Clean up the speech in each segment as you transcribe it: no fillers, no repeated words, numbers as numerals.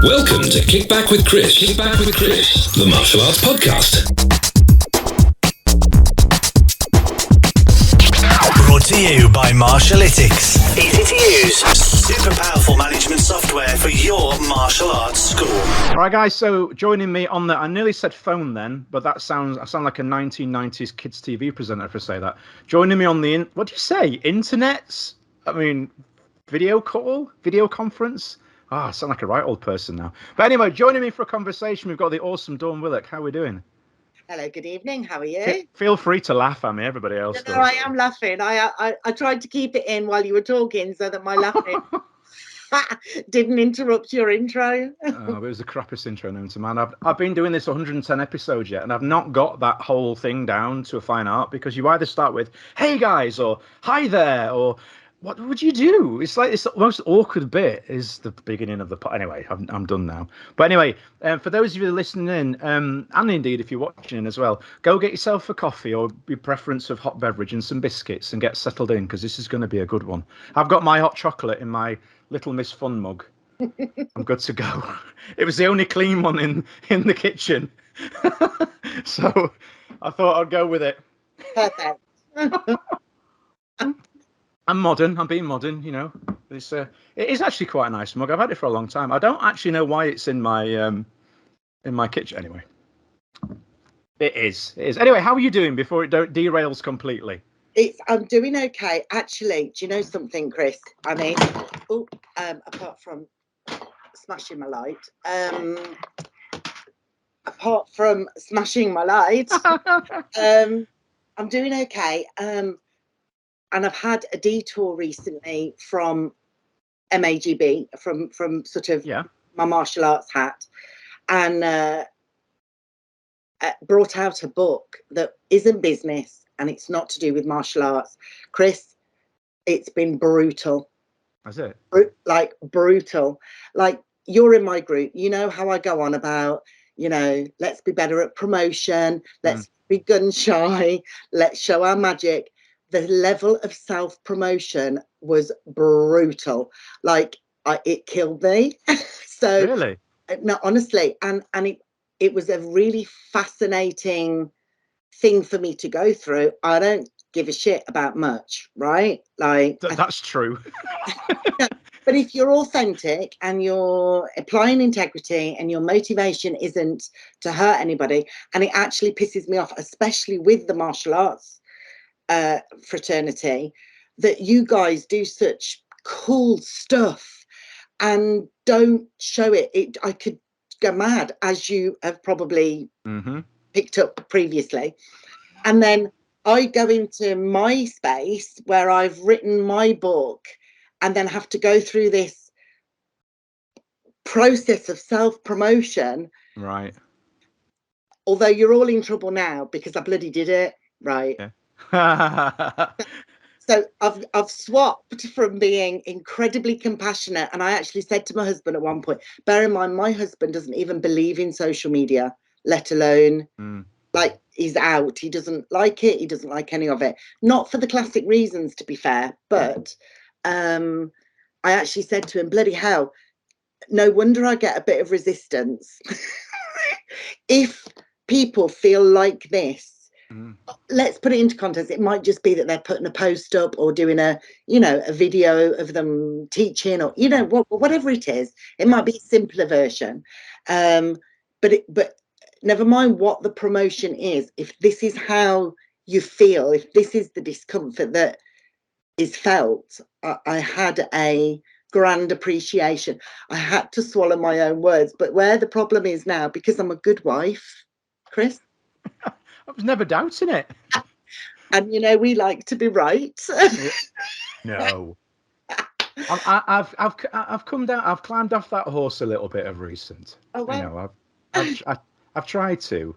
Welcome to Kick Back with Chris. Kick Back with Chris, the martial arts podcast. Brought to you by Martialytics. Easy to use, super powerful management software for your martial arts school. All right, guys. So joining me on the, I nearly said phone then, but I sound like a 1990s kids TV presenter if I say that. Joining me on the, what do you say? Internets? I mean, video call, video conference. I sound like a right old person now. But anyway, joining me for a conversation, we've got the awesome Dawn Willock. How are we doing? Hello, good evening. How are you? Feel free to laugh at me. Everybody else does. No, I am laughing. I tried to keep it in while you were talking so that my laughing didn't interrupt your intro. Oh, it was the crappiest intro known to man. I've been doing this 110 episodes yet, and I've not got that whole thing down to a fine art, because you either start with, hey guys, or hi there, or what would you do? It's like, it's the most awkward bit is the beginning of the pod. Anyway, I'm done now. But anyway, for those of you listening in, and indeed if you're watching as well, go get yourself a coffee or your preference of hot beverage and some biscuits and get settled in, because this is going to be a good one. I've got my hot chocolate in my Little Miss Fun mug. I'm good to go. It was the only clean one in the kitchen. So I thought I'd go with it. Perfect. I'm modern. I'm being modern, you know. It is actually quite a nice mug. I've had it for a long time. I don't actually know why it's in my kitchen. Anyway, it is. Anyway, how are you doing before it derails completely? I'm doing okay. Actually, do you know something, Chris? I mean, apart from smashing my light, I'm doing okay. And I've had a detour recently from MAGB, from sort of my martial arts hat, and brought out a book that isn't business and it's not to do with martial arts. Chris, it's been brutal. That's it. Like brutal. Like, you're in my group. You know how I go on about, you know, let's be better at promotion. Let's be gun shy. Let's show our magic. The level of self-promotion was brutal. Like, it killed me. So really, no, honestly, and it was a really fascinating thing for me to go through. I don't give a shit about much, right? Like, that's true. But if you're authentic and you're applying integrity and your motivation isn't to hurt anybody, and it actually pisses me off, especially with the martial arts fraternity, that you guys do such cool stuff and don't show it. I could go mad, as you have probably picked up previously. And then I go into my space where I've written my book and then have to go through this process of self-promotion. Right. Although you're all in trouble now because I bloody did it. Right. Yeah. So I've swapped from being incredibly compassionate, and I actually said to my husband at one point, bear in mind, my husband doesn't even believe in social media, let alone like, he's out. He doesn't like it. He doesn't like any of it. Not for the classic reasons, to be fair, but I actually said to him, bloody hell, no wonder I get a bit of resistance. If people feel like this, let's put it into context. It might just be that they're putting a post up or doing a video of them teaching, or whatever it is. It might be a simpler version, but never mind what the promotion is. If this is how you feel, if this is the discomfort that is felt, I had a grand appreciation. I had to swallow my own words. But where the problem is now, because I'm a good wife, Chris, I was never doubting it. And we like to be right. No. I've come down. I've climbed off that horse a little bit of recent. Oh well. I've tried to.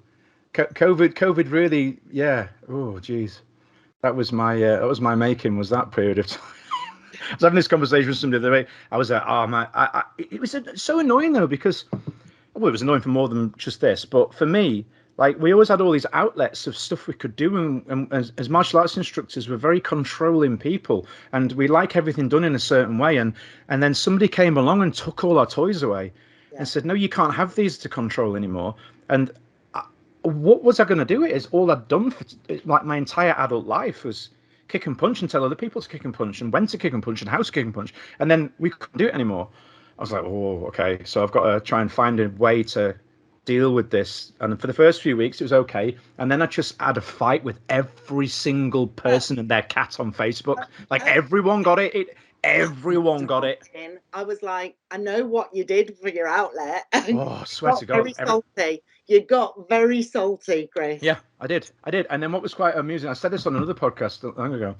COVID really. Yeah. Oh geez. That was my making. Was that period of time? I was having this conversation with somebody the other day. I was like, oh man, it was so annoying though, because it was annoying for more than just this. But for me, like we always had all these outlets of stuff we could do, and as martial arts instructors, we're very controlling people, and we like everything done in a certain way. And then somebody came along and took all our toys away, and said, "No, you can't have these to control anymore." And what was I going to do? It is all I'd done for like my entire adult life was kick and punch and tell other people to kick and punch and when to kick and punch and how to kick and punch, and then we couldn't do it anymore. I was like, oh, okay, so I've got to try and find a way to deal with this. And for the first few weeks it was okay, and then I just had a fight with every single person and their cat on Facebook. Like everyone got it. Everyone got it. I was like, I know what you did for your outlet. Oh, I swear to God. Very salty. You got very salty, Chris. Yeah, I did. And then what was quite amusing, I said this on another podcast long ago.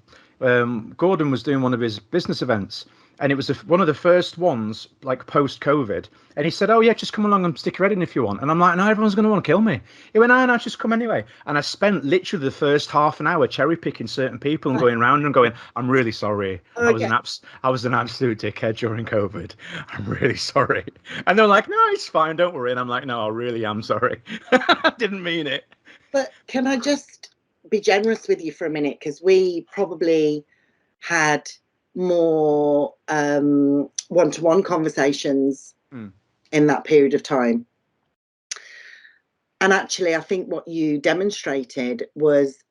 Gordon was doing one of his business events, and it was one of the first ones, like post-COVID. And he said, "Oh yeah, just come along and stick your head in if you want." And I'm like, "No, everyone's going to want to kill me." He went, "No, just come anyway." And I spent literally the first half an hour cherry picking certain people and going around and going, "I'm really sorry. Okay. I was an absolute dickhead during COVID. I'm really sorry." And they're like, "No, it's fine. Don't worry." And I'm like, "No, I really am sorry. I didn't mean it." But can I just be generous with you for a minute? Because we probably had more one-to-one conversations in that period of time. And actually, I think what you demonstrated was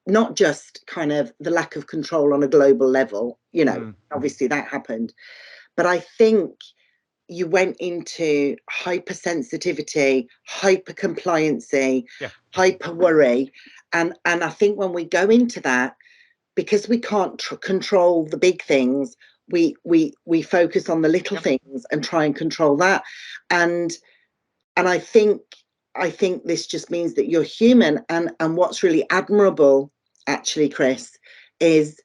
not just kind of the lack of control on a global level, you know, obviously that happened, but I think you went into hypersensitivity, hyper-compliancy, hyper worry. And I think when we go into that, because we can't control the big things, we focus on the little things and try and control that. And I think this just means that you're human. And what's really admirable, actually, Chris, is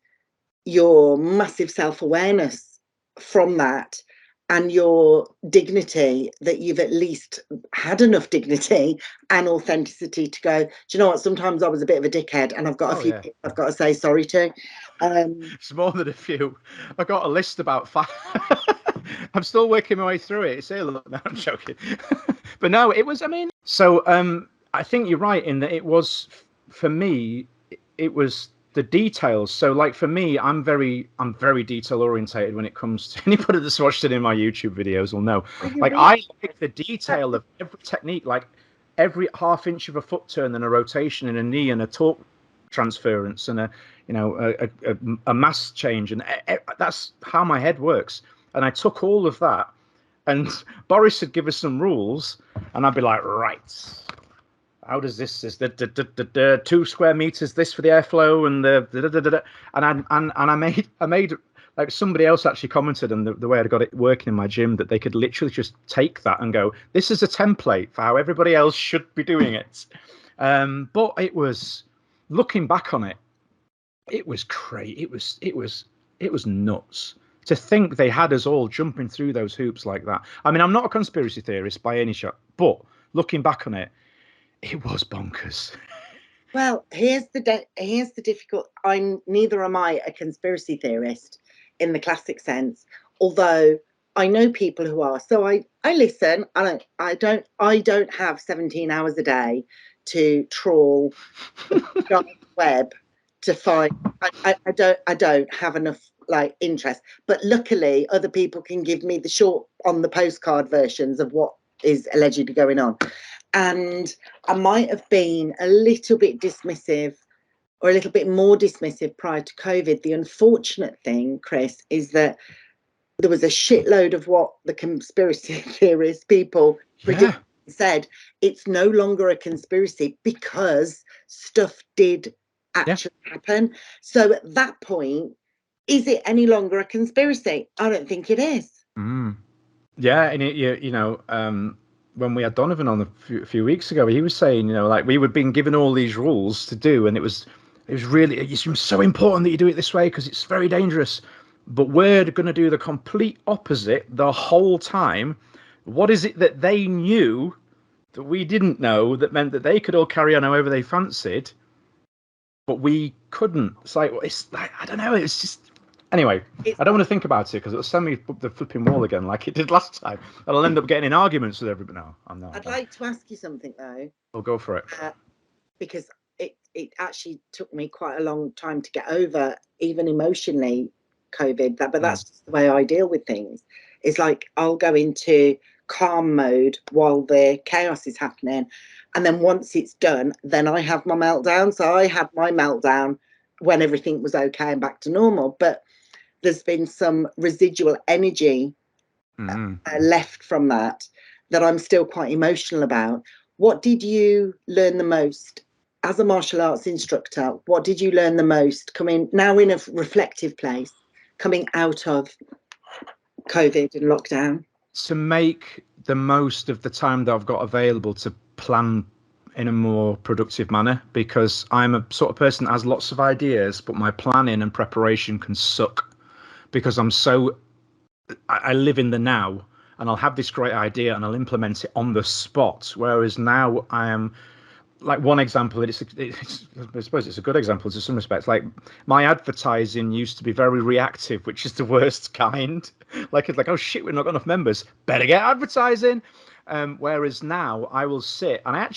your massive self-awareness from that, and your dignity, that you've at least had enough dignity and authenticity to go, do you know what, sometimes I was a bit of a dickhead and I've got a few people I've got to say sorry to. It's more than a few. I got a list about 5. I'm still working my way through it. Say, look, no, I'm joking. But no, it was, I mean, so I think you're right in that it was, for me, it was the details. So like for me, I'm very detail orientated when it comes to anybody that's watched it in my YouTube videos will know. Like I like the detail of every technique, like every half inch of a foot turn and a rotation and a knee and a torque transference and a mass change, and that's how my head works. And I took all of that, and Boris would give us some rules, and I'd be like, right, how does this is the 2 square meters this for the airflow and the and I made like somebody else actually commented on the way I got it working in my gym, that they could literally just take that and go, this is a template for how everybody else should be doing it. But it was, looking back on it, it was crazy. It was nuts to think they had us all jumping through those hoops like that. I mean, I'm not a conspiracy theorist by any shot, but looking back on it, it was bonkers. Well, here's the difficult. Neither am I a conspiracy theorist in the classic sense, although I know people who are. So I listen. I don't have 17 hours a day to trawl the dark web to find. I don't have enough like interest. But luckily, other people can give me the short on the postcard versions of what is allegedly going on. And I might have been a little bit dismissive, or a little bit more dismissive prior to COVID. The unfortunate thing, Chris, is that there was a shitload of what the conspiracy theorist people said. It's no longer a conspiracy because stuff did actually happen. So at that point, is it any longer a conspiracy? I don't think it is. Yeah, and when we had Donovan on a few weeks ago, he was saying, like we were being given all these rules to do, and it was so important that you do it this way because it's very dangerous. But we're going to do the complete opposite the whole time. What is it that they knew that we didn't know that meant that they could all carry on however they fancied, but we couldn't? It's like I don't know. It's just, Anyway, It's I don't want to think about it because it'll send me up the flipping wall again like it did last time. And I'll end up getting in arguments with everybody. No, I'm not. I'd like to ask you something though. I'll go for it. Because it actually took me quite a long time to get over, even emotionally, COVID. But that's just the way I deal with things. It's like I'll go into calm mode while the chaos is happening, and then once it's done, then I have my meltdown. So I had my meltdown when everything was okay and back to normal. But there's been some residual energy left from that I'm still quite emotional about. What did you learn the most as a martial arts instructor? What did you learn the most coming now in a reflective place, coming out of COVID and lockdown? To make the most of the time that I've got available to plan in a more productive manner, because I'm a sort of person that has lots of ideas, but my planning and preparation can suck because I live in the now, and I'll have this great idea and I'll implement it on the spot. Whereas now I am, like, one example, I suppose it's a good example to some respects. Like, my advertising used to be very reactive, which is the worst kind. Like, it's like, oh shit, we've not got enough members, better get advertising. Whereas now I will sit, and I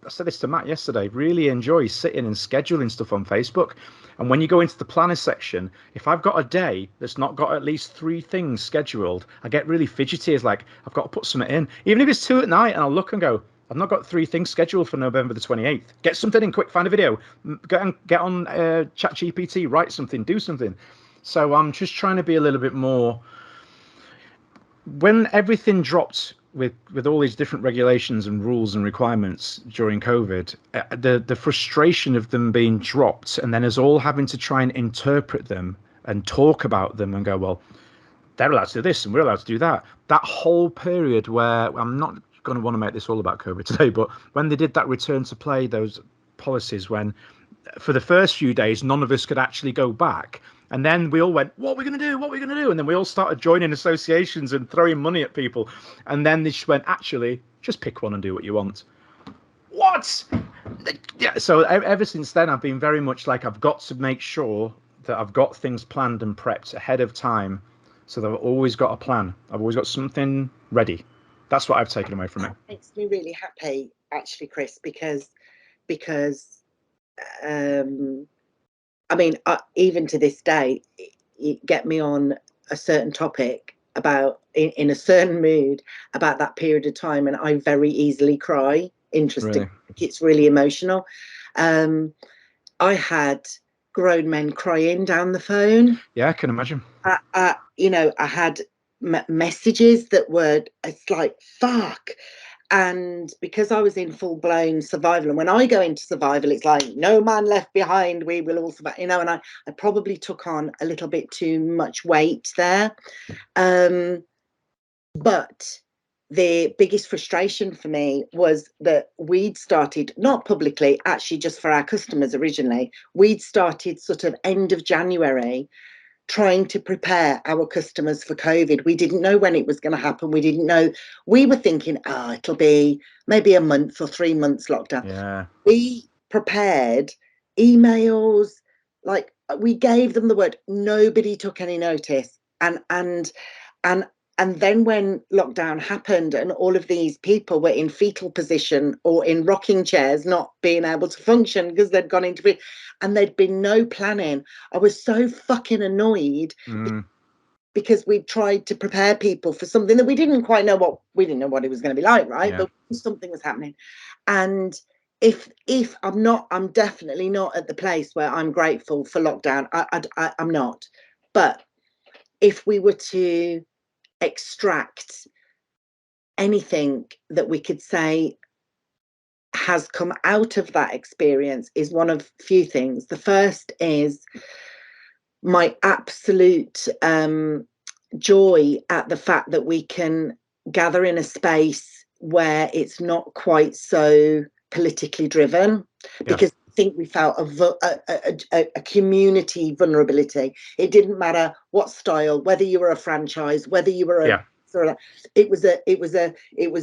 said this to Matt yesterday, really enjoy sitting and scheduling stuff on Facebook. And when you go into the planner section, if I've got a day that's not got at least 3 things scheduled, I get really fidgety. It's like, I've got to put something in, even if it's 2 at night, and I'll look and go, I've not got 3 things scheduled for November the 28th. Get something in quick, find a video, get on ChatGPT, write something, do something. So I'm just trying to be a little bit more. When everything dropped with all these different regulations and rules and requirements during COVID, the frustration of them being dropped, and then us all having to try and interpret them and talk about them and go, well, they're allowed to do this and we're allowed to do that. That whole period where, I'm not going to want to make this all about COVID today, but when they did that return to play, those policies, when for the first few days none of us could actually go back, and then we all went, what are we going to do, what are we going to do? And then we all started joining associations and throwing money at people, and then they just went, actually, just pick one and do what you want. What? Yeah. So ever since then, I've been very much like, I've got to make sure that I've got things planned and prepped ahead of time, so that I've always got a plan. I've always got something ready. That's what I've taken away from it. That makes me really happy, actually, Chris, because I mean, even to this day, you get me on a certain topic about in a certain mood about that period of time, and I very easily cry. Interesting. Really? It's really emotional. I had grown men crying down the phone. Yeah, I can imagine. I had messages that were, it's like, fuck. And because I was in full-blown survival, and when I go into survival, it's like, no man left behind, we will all survive, and I probably took on a little bit too much weight there. But the biggest frustration for me was that we'd started, not publicly, actually just for our customers originally, we'd started sort of end of January, trying to prepare our customers for COVID. We didn't know when it was going to happen. We didn't know. We were thinking, it'll be maybe a month or 3 months lockdown. Yeah. We prepared emails, like, we gave them the word. Nobody took any notice. And then when lockdown happened and all of these people were in fetal position or in rocking chairs, not being able to function because they'd gone into it, and there'd been no planning, I was so fucking annoyed because we tried to prepare people for something that we didn't quite know what it was going to be like, right? Yeah. But something was happening. And if I'm definitely not at the place where I'm grateful for lockdown. I'm not. But if we were to extract anything that we could say has come out of that experience, is one of few things. The first is my absolute joy at the fact that we can gather in a space where it's not quite so politically driven, because I think we felt a community vulnerability. It didn't matter what style, whether you were a franchise, whether you were it was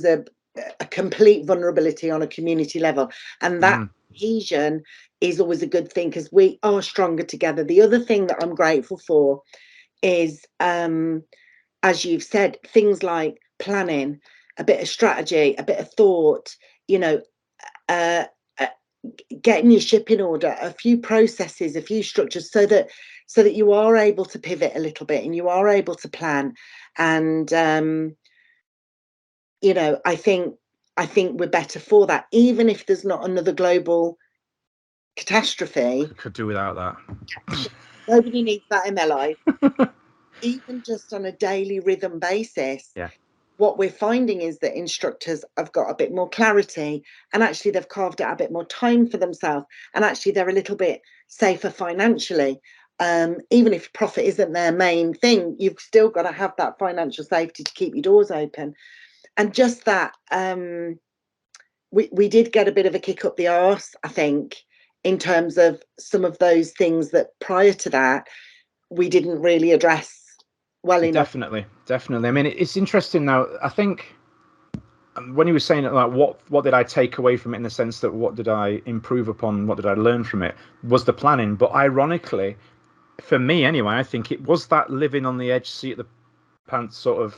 a complete vulnerability on a community level, and that cohesion is always a good thing because we are stronger together. The other thing that I'm grateful for is, as you've said, things like planning, a bit of strategy, a bit of thought, you know, getting your ship in order, a few processes, a few structures, so that you are able to pivot a little bit and you are able to plan. And you know, I think we're better for that, even if there's not another global catastrophe. Could do without that. Nobody needs that in their life. Even just on a daily rhythm basis. Yeah. What we're finding is that instructors have got a bit more clarity, and actually they've carved out a bit more time for themselves, and actually they're a little bit safer financially. Even if profit isn't their main thing, you've still got to have that financial safety to keep your doors open. And just that, we did get a bit of a kick up the arse, I think, in terms of some of those things that prior to that we didn't really address well enough. Definitely. I mean, it's interesting now. I think when he was saying it, like, what did I take away from it, in the sense that what did I improve upon, what did I learn from it, was the planning. But ironically, for me anyway, I think it was that living on the edge, seat of the pants, sort of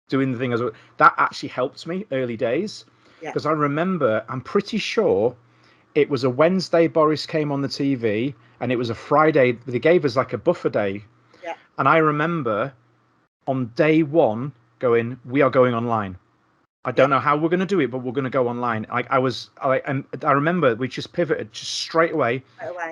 doing the thing as well, that actually helped me early days. Because I remember, I'm pretty sure it was a Wednesday Boris came on the TV, and it was a Friday. They gave us like a buffer day. Yeah. And I remember on day one going, we are going online. I don't know how we're going to do it, but we're going to go online. I remember we just pivoted just straight away.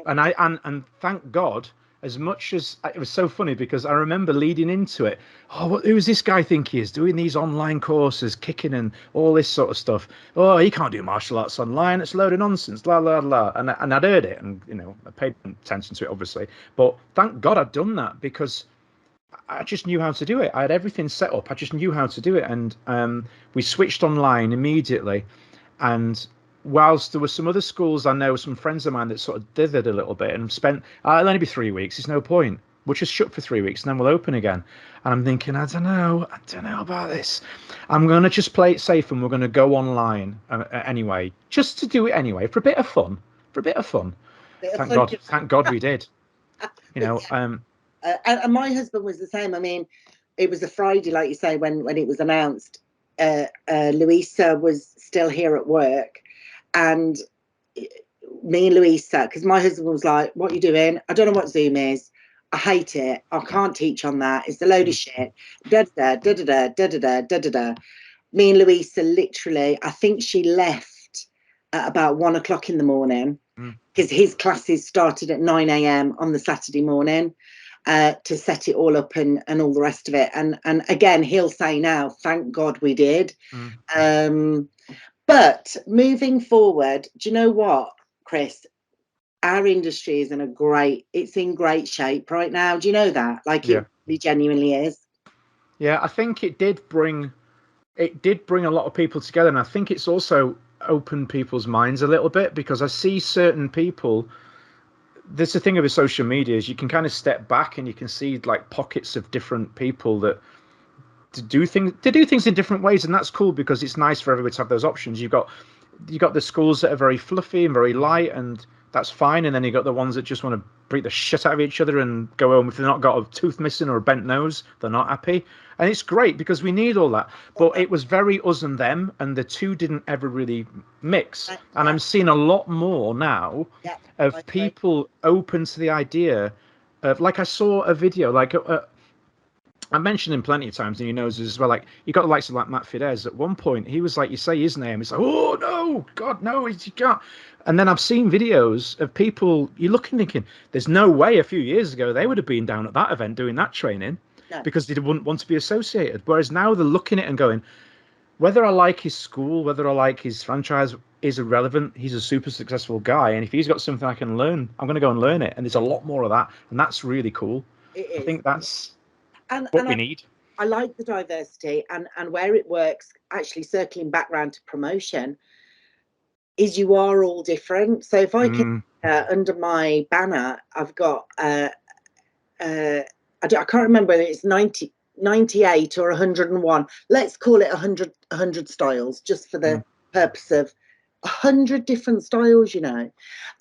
And thank God, as much as it was so funny, because I remember leading into it. Oh, who does this guy think he is, doing these online courses, kicking and all this sort of stuff? Oh, he can't do martial arts online. It's a load of nonsense, la la la. And I'd heard it, and you know, I paid attention to it, obviously. But thank God I'd done that, because I just knew how to do it. I had everything set up. I just knew how to do it, and we switched online immediately. And whilst there were some other schools, I know some friends of mine that sort of dithered a little bit and spent, it'll only be 3 weeks, it's no point. We'll just shut for 3 weeks and then we'll open again. And I'm thinking, I don't know about this. I'm going to just play it safe, and we're going to go online anyway, just to do it anyway, for a bit of fun. Thank God we did. You know, and my husband was the same. I mean, it was a Friday, like you say, when it was announced. Louisa was still here at work, and me and Louisa, because my husband was like, what are you doing? I don't know what Zoom is. I hate it. I can't teach on that. It's a load of shit. Da da da da da da da da da da. Me and Louisa, literally, I think she left at about 1 o'clock in the morning, because his classes started at 9 a.m. on the Saturday morning. To set it all up and all the rest of it. And again, he'll say now, thank God we did. But moving forward, do you know what, Chris? Our industry is in great shape right now. Do you know that? Like, it really genuinely is. Yeah, I think it did bring a lot of people together, and I think it's also opened people's minds a little bit, because I see certain people. There's the thing with social media, is you can kind of step back and you can see like pockets of different people that do things in different ways, and that's cool, because it's nice for everybody to have those options. You've got the schools that are very fluffy and very light, and that's fine, and then you've got the ones that just want to beat the shit out of each other and go home. If they've not got a tooth missing or a bent nose, they're not happy. And it's great, because we need all that. But it was very us and them, and the two didn't ever really mix. And I'm seeing a lot more now of people open to the idea of, like, I saw a video, like, I mentioned him plenty of times, and he knows as well. Like, you got the likes of like Matt Fidesz. At one point, he was like, you say his name, it's like, oh no, God, no, you can't. And then I've seen videos of people, you're looking, thinking, there's no way a few years ago they would have been down at that event doing that training, because they wouldn't want to be associated. Whereas now they're looking at it and going, whether I like his school, whether I like his franchise, is irrelevant. He's a super successful guy, and if he's got something I can learn, I'm going to go and learn it. And there's a lot more of that, and that's really cool. I think that's what we need. I like the diversity, and where it works, actually circling back round to promotion, is you are all different. So if I can, under my banner, I've got, I can't remember whether it's 98 or 101. Let's call it 100 styles, just for the purpose of 100 different styles, you know,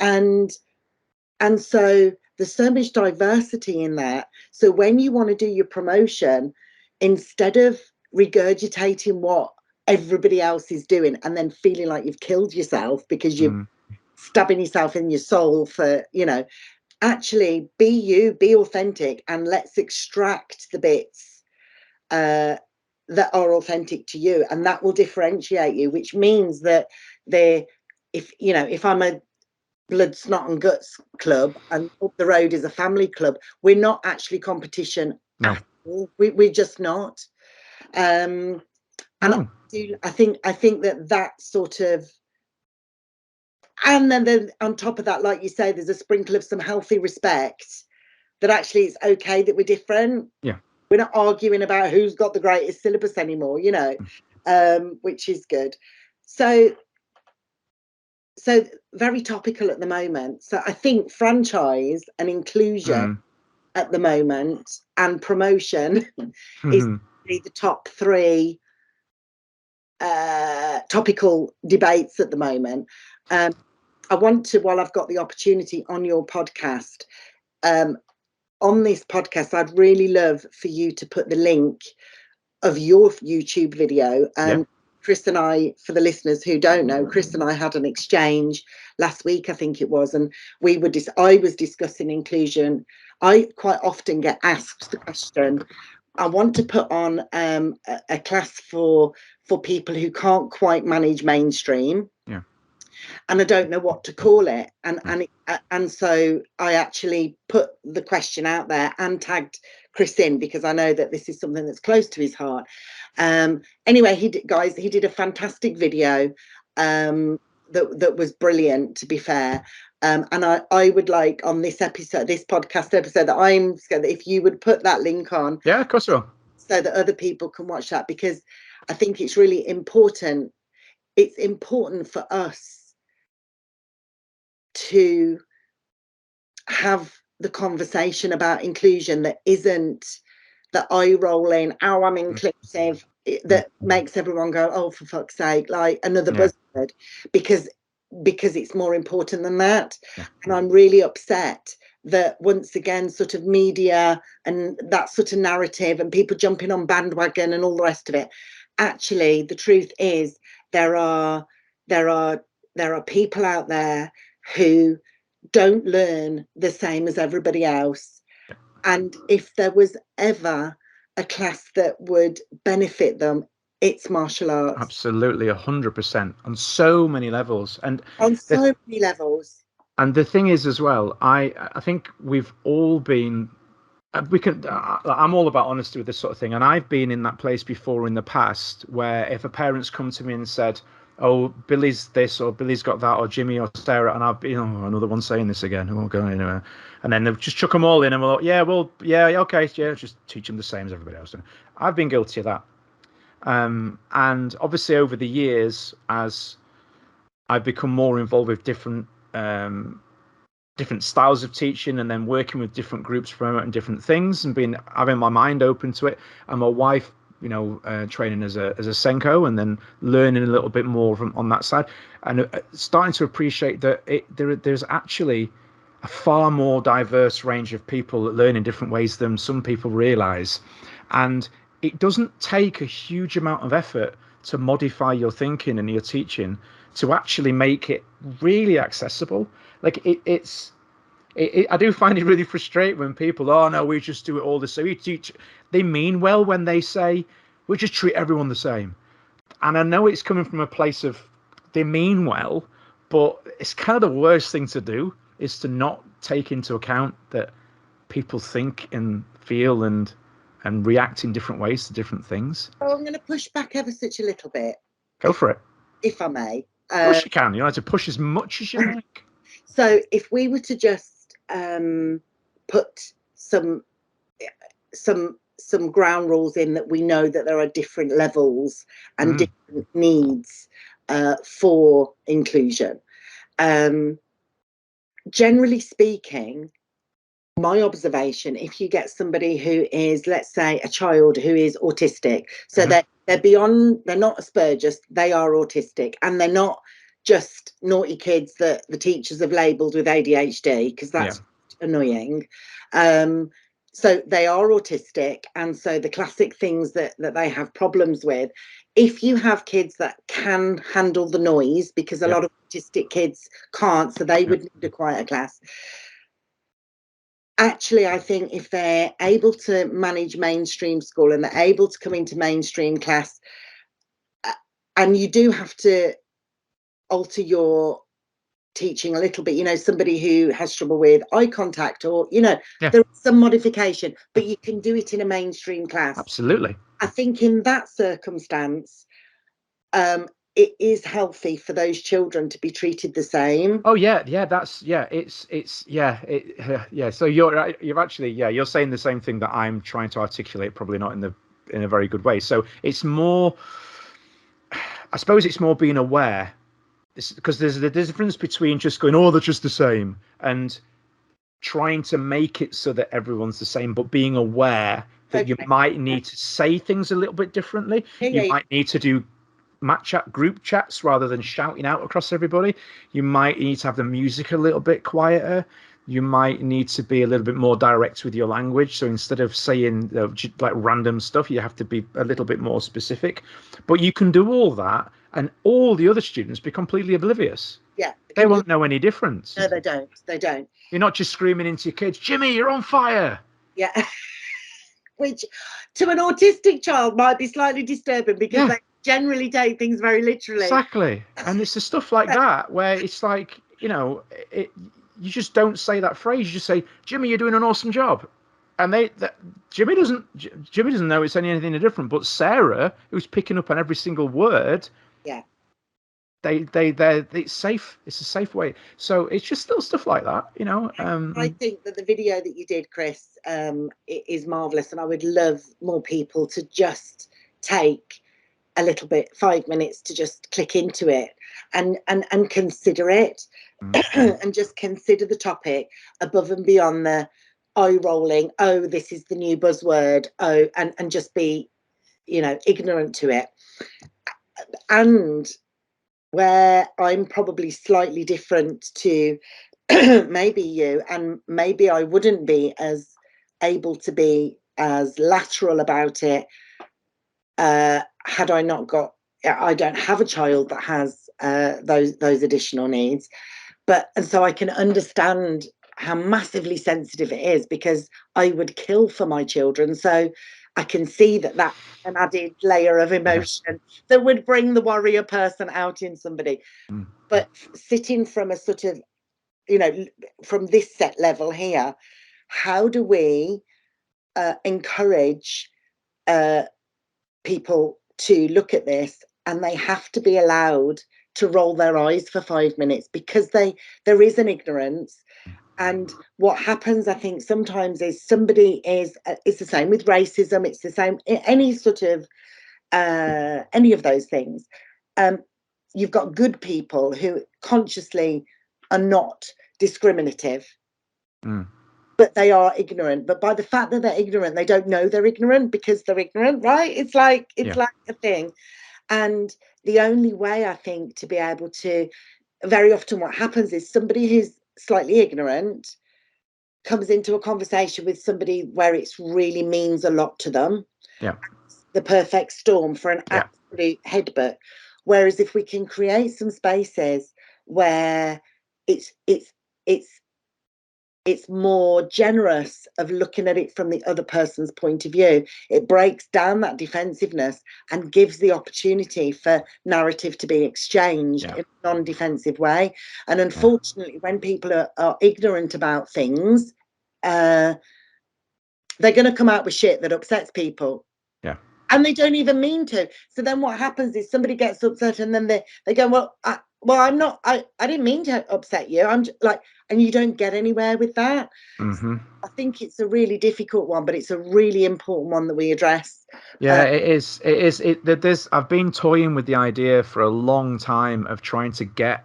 and so there's so much diversity in that. So when you want to do your promotion, instead of regurgitating what everybody else is doing and then feeling like you've killed yourself because you're stabbing yourself in your soul for, you know, actually be you, be authentic, and let's extract the bits that are authentic to you, and that will differentiate you, which means that if I'm a blood, snot and guts club and up the road is a family club, we're not actually competition. No, we're just not. And no. I think that sort of, and then on top of that, like you say, there's a sprinkle of some healthy respect that actually it's okay that we're different. Yeah, we're not arguing about who's got the greatest syllabus anymore, you know, which is good. So very topical at the moment. So I think franchise and inclusion at the moment and promotion is the top three topical debates at the moment. I want to, while I've got the opportunity on your podcast, on this podcast, I'd really love for you to put the link of your YouTube video. Chris and I, for the listeners who don't know, Chris and I had an exchange last week, I think it was, and I was discussing inclusion. I quite often get asked the question, I want to put on a class for people who can't quite manage mainstream. Yeah. And I don't know what to call it. And so I actually put the question out there and tagged Chris in, because I know that this is something that's close to his heart. Anyway, he did a fantastic video that was brilliant, to be fair. And I would like, on this podcast episode, that I'm scared that if you would put that link on. Yeah, of course so that other people can watch that, because I think it's really important. It's important for us to have the conversation about inclusion that isn't the eye rolling, oh, I'm inclusive, that makes everyone go, oh, for fuck's sake, like another buzzword, because it's more important than that. And I'm really upset that once again, sort of media and that sort of narrative and people jumping on bandwagon and all the rest of it, actually the truth is there are people out there who don't learn the same as everybody else. And if there was ever a class that would benefit them, it's martial arts. Absolutely, 100%, on so many levels, and on so many levels. And the thing is, as well, I think we've all been. I'm all about honesty with this sort of thing, and I've been in that place before in the past where if a parent's come to me and said, oh, Billy's this, or Billy's got that, or Jimmy or Sarah, and I've been, another one saying this again, I won't go anywhere. And then they'll just chuck them all in, and we're like, okay, just teach them the same as everybody else. I've been guilty of that. And obviously over the years, as I've become more involved with different styles of teaching, and then working with different groups promoting different things, and having my mind open to it, and my wife, training as a Senko, and then learning a little bit more on that side, and starting to appreciate that there's actually a far more diverse range of people that learn in different ways than some people realize. And it doesn't take a huge amount of effort to modify your thinking and your teaching to actually make it really accessible. Like I do find it really frustrating when people, oh no, we just do it all the same. We teach. They mean well when they say we just treat everyone the same. And I know it's coming from a place of they mean well, but it's kind of the worst thing to do, is to not take into account that people think and feel and react in different ways to different things. Oh, I'm going to push back ever such a little bit. Go for it. If I may. Of course you can. You have to push as much as you like. So if we were to just put some ground rules in, that we know that there are different levels and different needs for inclusion. Generally speaking, my observation, if you get somebody who is, let's say, a child who is autistic, so they're not Asperger's, they are autistic, and they're not just naughty kids that the teachers have labelled with ADHD, because that's annoying. So they are autistic, and so the classic things that they have problems with, if you have kids that can handle the noise, because a lot of autistic kids can't, so they would need a quieter class. Actually, I think if they're able to manage mainstream school and they're able to come into mainstream class, and you do have to alter your teaching a little bit, you know, somebody who has trouble with eye contact, or, you know, there's some modification, but you can do it in a mainstream class. Absolutely. I think in that circumstance, it is healthy for those children to be treated the same. Oh yeah, that's So you're actually you're saying the same thing that I'm trying to articulate, probably not in a very good way. So it's more, I suppose it's more being aware, because there's the difference between just going, oh, they're just the same, and trying to make it so that everyone's the same, but being aware that you might need to say things a little bit differently. You might need to do group chats rather than shouting out across everybody. You might need to have the music a little bit quieter. You might need to be a little bit more direct with your language. So instead of saying like random stuff, you have to be a little bit more specific. But you can do all that, and all the other students be completely oblivious. Yeah, they won't know any difference. No, they don't. They don't. You're not just screaming into your kids, Jimmy, you're on fire. Yeah. Which to an autistic child might be slightly disturbing, because they generally take things very literally. Exactly. And it's the stuff like that where it's like, you know, you just don't say that phrase. You just say, Jimmy, you're doing an awesome job. And Jimmy doesn't know it's anything different. But Sarah, who's picking up on every single word, it's safe. It's a safe way. So it's just little stuff like that, you know. I think that the video that you did, Chris, is marvelous, and I would love more people to just take a little bit, 5 minutes, to just click into it and consider it, and just consider the topic above and beyond the eye rolling, oh, this is the new buzzword, oh, and just be, you know, ignorant to it. And where I'm probably slightly different to maybe you, and maybe I wouldn't be as able to be as lateral about it had I not got, I don't have a child that has those additional needs, and so I can understand how massively sensitive it is, because I would kill for my children. So I can see that that's an added layer of emotion that would bring the warrior person out in somebody. But sitting from a sort of, you know, from this set level here, how do we encourage people to look at this, and they have to be allowed to roll their eyes for 5 minutes, because there is an ignorance. And what happens, I think, sometimes is somebody is, it's the same with racism, it's the same, any sort of, any of those things. You've got good people who consciously are not discriminative, but they are ignorant. But by the fact that they're ignorant, they don't know they're ignorant because they're ignorant, right? It's like a thing. And the only way, I think, to be able to, very often what happens is somebody who's slightly ignorant comes into a conversation with somebody where it really means a lot to them. The perfect storm for an absolute headbutt. Whereas if we can create some spaces where it's more generous of looking at it from the other person's point of view, it breaks down that defensiveness and gives the opportunity for narrative to be exchanged in a non-defensive way. And unfortunately, when people are ignorant about things, they're going to come out with shit that upsets people. And they don't even mean to. So then what happens is somebody gets upset, and then they go, well, I'm not, I didn't mean to upset you. I'm just like, and you don't get anywhere with that. So I think it's a really difficult one, but it's a really important one that we address. It is. I've been toying with the idea for a long time of trying to get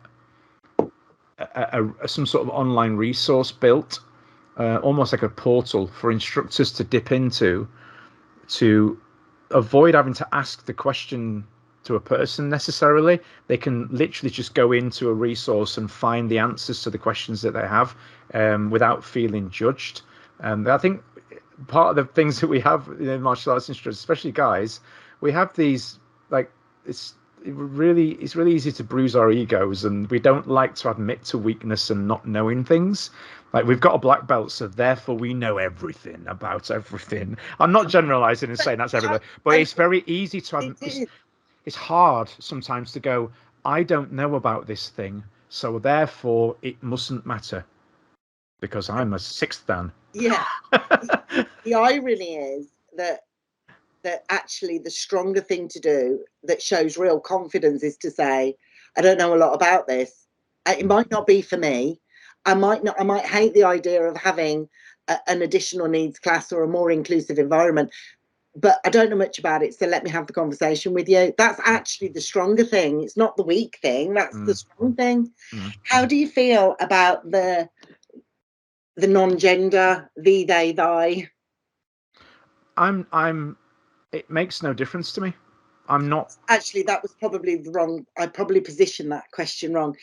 some sort of online resource built, almost like a portal for instructors to dip into, to avoid having to ask the question to a person necessarily. They can literally just go into a resource and find the answers to the questions that they have without feeling judged. And I think part of the things that we have in martial arts instructors, especially guys, we have these, like, it's really easy to bruise our egos, and we don't like to admit to weakness and not knowing things. Like, we've got a black belt, so therefore we know everything about everything. I'm not generalizing and saying that's everybody, but it's very easy to admit. It's hard sometimes to go, I don't know about this thing, so therefore it mustn't matter because I'm a sixth dan. Yeah. The irony is that actually the stronger thing to do that shows real confidence is to say, I don't know a lot about this. It might not be for me. I might hate the idea of having an additional needs class or a more inclusive environment, but I don't know much about it, so let me have the conversation with you. That's actually the stronger thing. It's not the weak thing. That's the strong thing. How do you feel about the non-gender, thee, they, thy? It makes no difference to me. I'm not. Actually, that was probably wrong. I probably positioned that question wrong.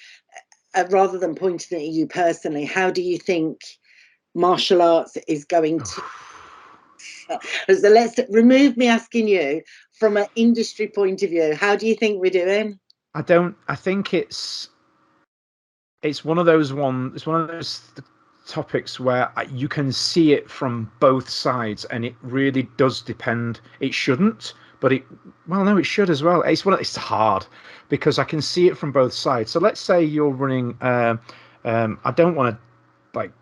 Rather than pointing at you personally, how do you think martial arts is going to... So let's remove me asking you from an industry point of view. How do you think we're doing? I think it's one of those topics where you can see it from both sides, and it really does depend. It shouldn't, but it should as well. It's hard because I can see it from both sides. So let's say you're running. I don't want to.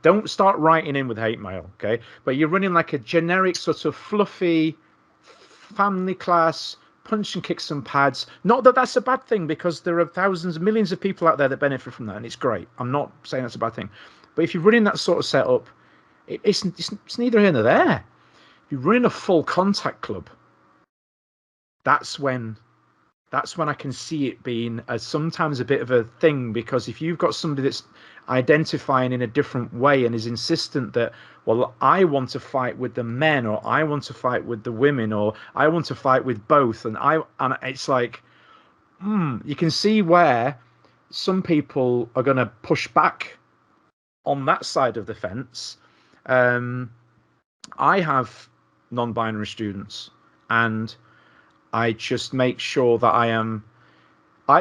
Don't start writing in with hate mail, okay? But you're running like a generic sort of fluffy family class, punch and kick some pads. Not that that's a bad thing, because there are thousands, millions of people out there that benefit from that, and it's great. I'm not saying that's a bad thing. But if you're running that sort of setup, it's neither here nor there. If you're running a full contact club, that's when I can see it being sometimes a bit of a thing, because if you've got somebody that's identifying in a different way and is insistent that, well, I want to fight with the men, or I want to fight with the women, or I want to fight with both, and it's like, you can see where some people are going to push back on that side of the fence. I have non-binary students, and I just make sure that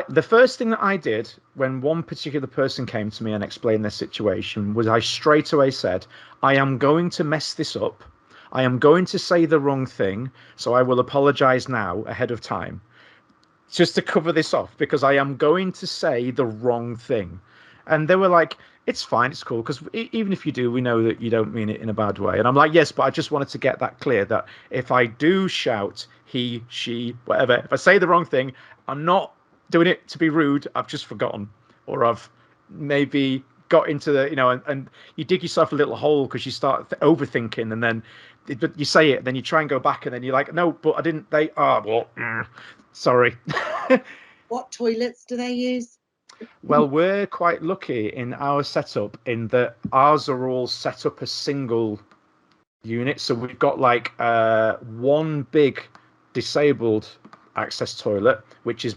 the first thing that I did when one particular person came to me and explained their situation was I straight away said, I am going to mess this up. I am going to say the wrong thing, so I will apologize now ahead of time, just to cover this off, because I am going to say the wrong thing. And they were like, it's fine, it's cool, because even if you do, we know that you don't mean it in a bad way. And I'm like, yes, but I just wanted to get that clear, that if I do shout he, she, whatever, if I say the wrong thing, I'm not doing it to be rude. I've just forgotten, or I've maybe got into the, and you dig yourself a little hole because you start overthinking, and then but you say it, then you try and go back, and then you're like, no, but I didn't. Sorry. What toilets do they use? Well, we're quite lucky in our setup in that ours are all set up as single units. So we've got like one big disabled access toilet, which is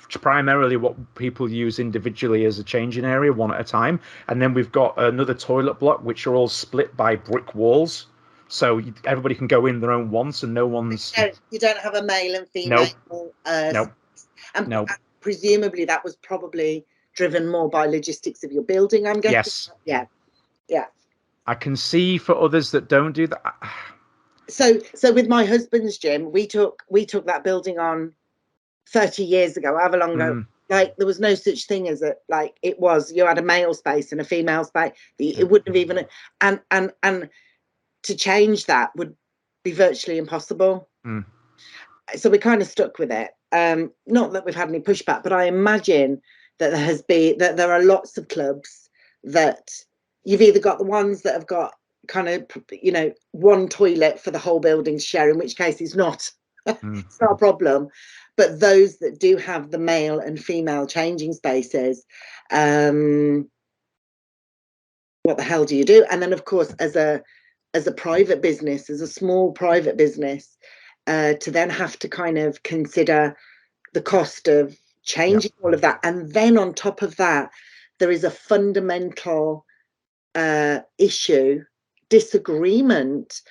primarily what people use individually as a changing area, one at a time. And then we've got another toilet block, which are all split by brick walls. So everybody can go in their own once, and no one's... You don't have a male and female? Nope. And presumably that was probably driven more by logistics of your building, I'm guessing? Yes. Yeah. I can see for others that don't do that. So with my husband's gym, we took that building on 30 years ago, however long ago. Like, there was no such thing as it. Like, it was, you had a male space and a female space. It wouldn't have even, and to change that would be virtually impossible. So we kind of stuck with it. Not that we've had any pushback, but I imagine that there are lots of clubs that you've either got the ones that have got kind of, one toilet for the whole building to share, in which case it's not it's not a problem. But those that do have the male and female changing spaces, what the hell do you do? And then, of course, as a private business, as a small private business, to then have to kind of consider the cost of changing all of that. And then on top of that, there is a fundamental issue, disagreement.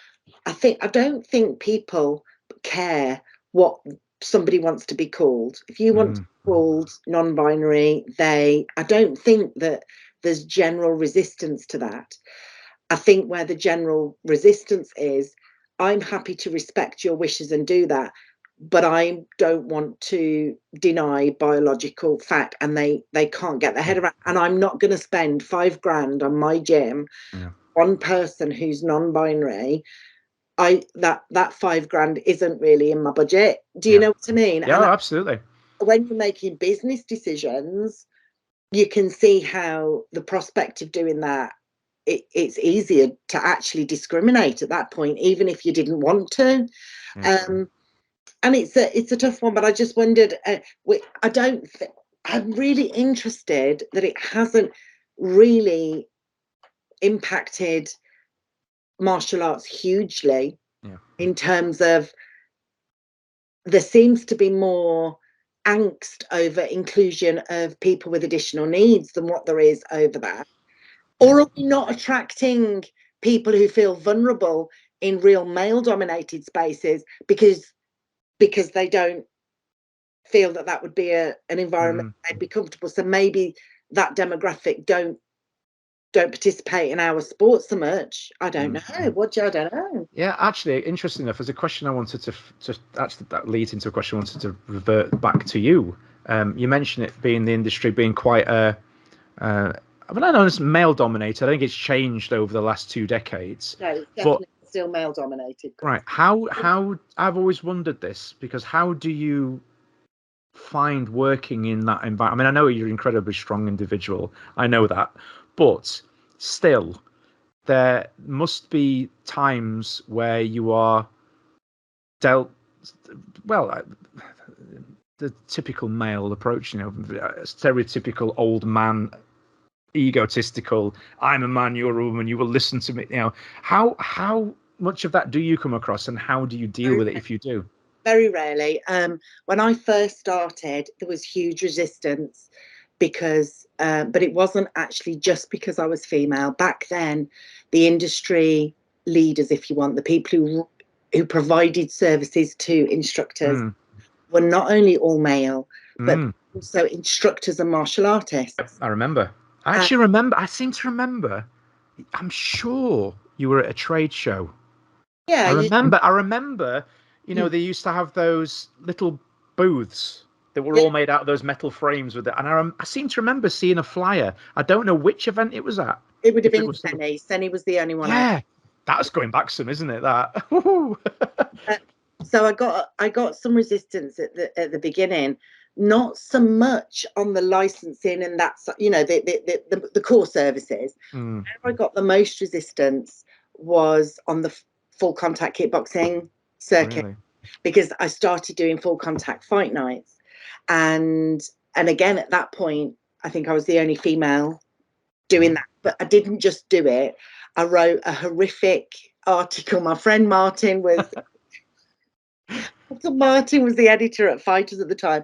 I don't think people care what somebody wants to be called. If you want to be called non-binary, I don't think that there's general resistance to that. I think where the general resistance is, I'm happy to respect your wishes and do that, but I don't want to deny biological fact, and they can't get their head around. And I'm not going to spend $5,000 on my gym. One person who's non-binary, that $5,000 isn't really in my budget. Do you know what I mean? Yeah, absolutely. When you're making business decisions, you can see how the prospect of doing that, it's easier to actually discriminate at that point, even if you didn't want to. And it's a tough one, but I just wondered, I'm really interested that it hasn't really impacted martial arts hugely in terms of there seems to be more angst over inclusion of people with additional needs than what there is over that. Or are we not attracting people who feel vulnerable in real male-dominated spaces because they don't feel that would be an environment they'd be comfortable? So maybe that demographic don't participate in our sports so much. I don't know. I don't know. Yeah, actually, interesting enough, there's a question I wanted to actually, that leads into a question I wanted to revert back to you. You mentioned it being the industry being quite I don't know, it's male dominated. I think it's changed over the last 2 decades. No, it's definitely still male dominated. Right. How I've always wondered this, because how do you find working in that environment? I mean, I know you're an incredibly strong individual. I know that. But still, there must be times where you are dealt, well, the typical male approach, stereotypical old man, egotistical, I'm a man, you're a woman, you will listen to me. How much of that do you come across, and how do you deal with it if you do? Very rarely. When I first started, there was huge resistance because, but it wasn't actually just because I was female. Back then, the industry leaders, if you want, the people who provided services to instructors were not only all male, but also instructors and martial artists. I remember. I seem to remember. I'm sure you were at a trade show. Yeah, I remember. They used to have those little booths that were all made out of those metal frames with it, and I seem to remember seeing a flyer. I don't know which event it was at. It would have been Senny. Senny was the only one. Yeah, that's going back some, isn't it? That. So I got some resistance at the beginning, not so much on the licensing and that's the core services. Where I got the most resistance was on the full contact kickboxing circuit, because I started doing full contact fight nights, and again at that point I think I was the only female doing that. But I didn't just do it. I wrote a horrific article. My friend Martin was the editor at Fighters at the time,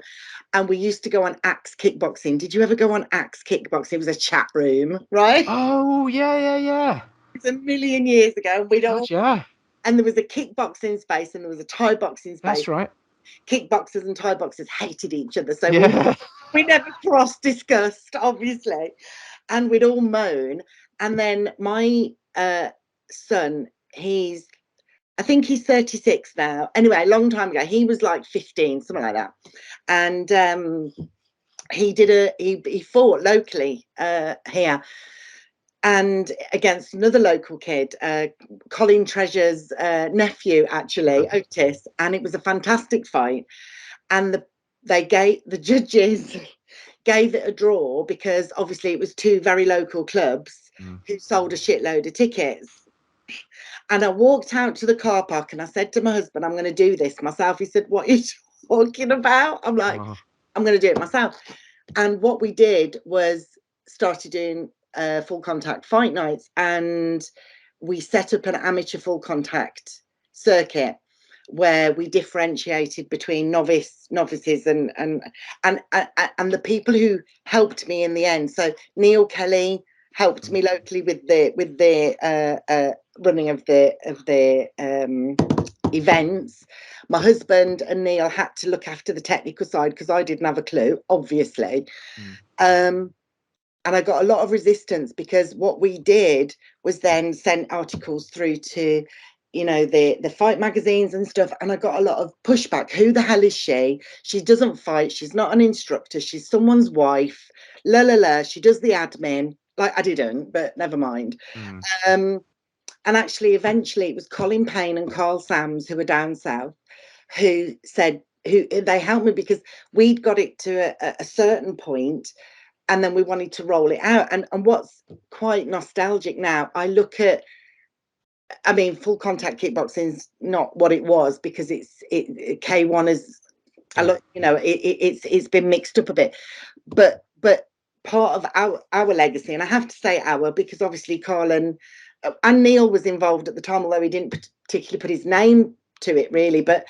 and we used to go on Axe Kickboxing. Did you ever go on Axe Kickboxing? It was a chat room, right? Oh yeah. It's a million years ago. Yeah. And there was a kickboxing space and there was a Thai boxing space. That's right. Kickboxers and Thai boxers hated each other, so we never cross-discussed, obviously, and we'd all moan. And then my son, I think he's 36 now. Anyway, a long time ago, he was like 15, something like that. And he fought locally here, and against another local kid, Colin Treasure's nephew, actually, Otis, and it was a fantastic fight. And the judges gave it a draw because obviously it was 2 very local clubs who sold a shitload of tickets. And I walked out to the car park and I said to my husband, I'm going to do this myself. He said, what are you talking about? I'm like, I'm going to do it myself. And what we did was started doing full contact fight nights, and we set up an amateur full contact circuit. where we differentiated between novices and the people who helped me in the end. So Neil Kelly helped me locally with the running of the events. My husband and Neil had to look after the technical side because I didn't have a clue, obviously. And I got a lot of resistance because what we did was then send articles through to, you know, the fight magazines and stuff. And I got a lot of pushback. Who the hell is she? She doesn't fight. She's not an instructor. She's someone's wife. La la la. She does the admin. Like I didn't, but never mind. And actually, eventually, it was Colin Payne and Carl Sams, who were down south, who said, they helped me because we'd got it to a certain point. And then we wanted to roll it out. And what's quite nostalgic now, I look at, I mean, full contact kickboxing is not what it was because K1 is, you know, it's been mixed up a bit. But part of our legacy, and I have to say our, because obviously Carl and Neil was involved at the time, although he didn't particularly put his name to it really, but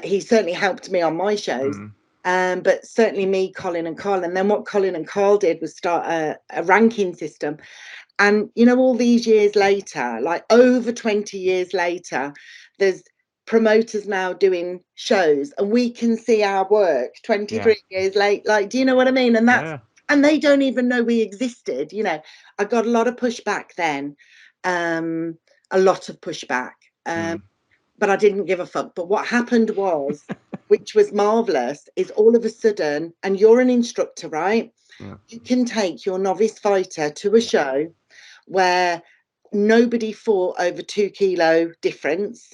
he certainly helped me on my shows. But certainly me, Colin and Carl. And then what Colin and Carl did was start a ranking system. And, you know, all these years later, like over 20 years later, there's promoters now doing shows and we can see our work 23 years late. Like, do you know what I mean? And that's, and they don't even know we existed. You know, I got a lot of pushback then, a lot of pushback. But I didn't give a fuck. But what happened was, which was marvelous, is all of a sudden, and you're an instructor, right? You can take your novice fighter to a show where nobody fought over 2 kilo difference,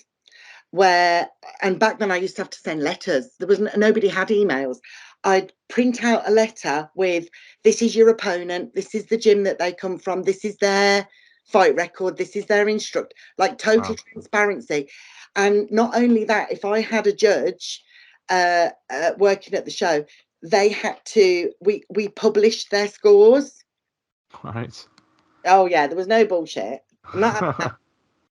and back then I used to have to send letters. There was nobody had emails. I'd print out a letter with, this is your opponent, this is the gym that they come from, this is their fight record, this is their instructor, like total transparency. And not only that, if I had a judge working at the show, they had to, we published their scores. Right. Oh yeah, there was no bullshit.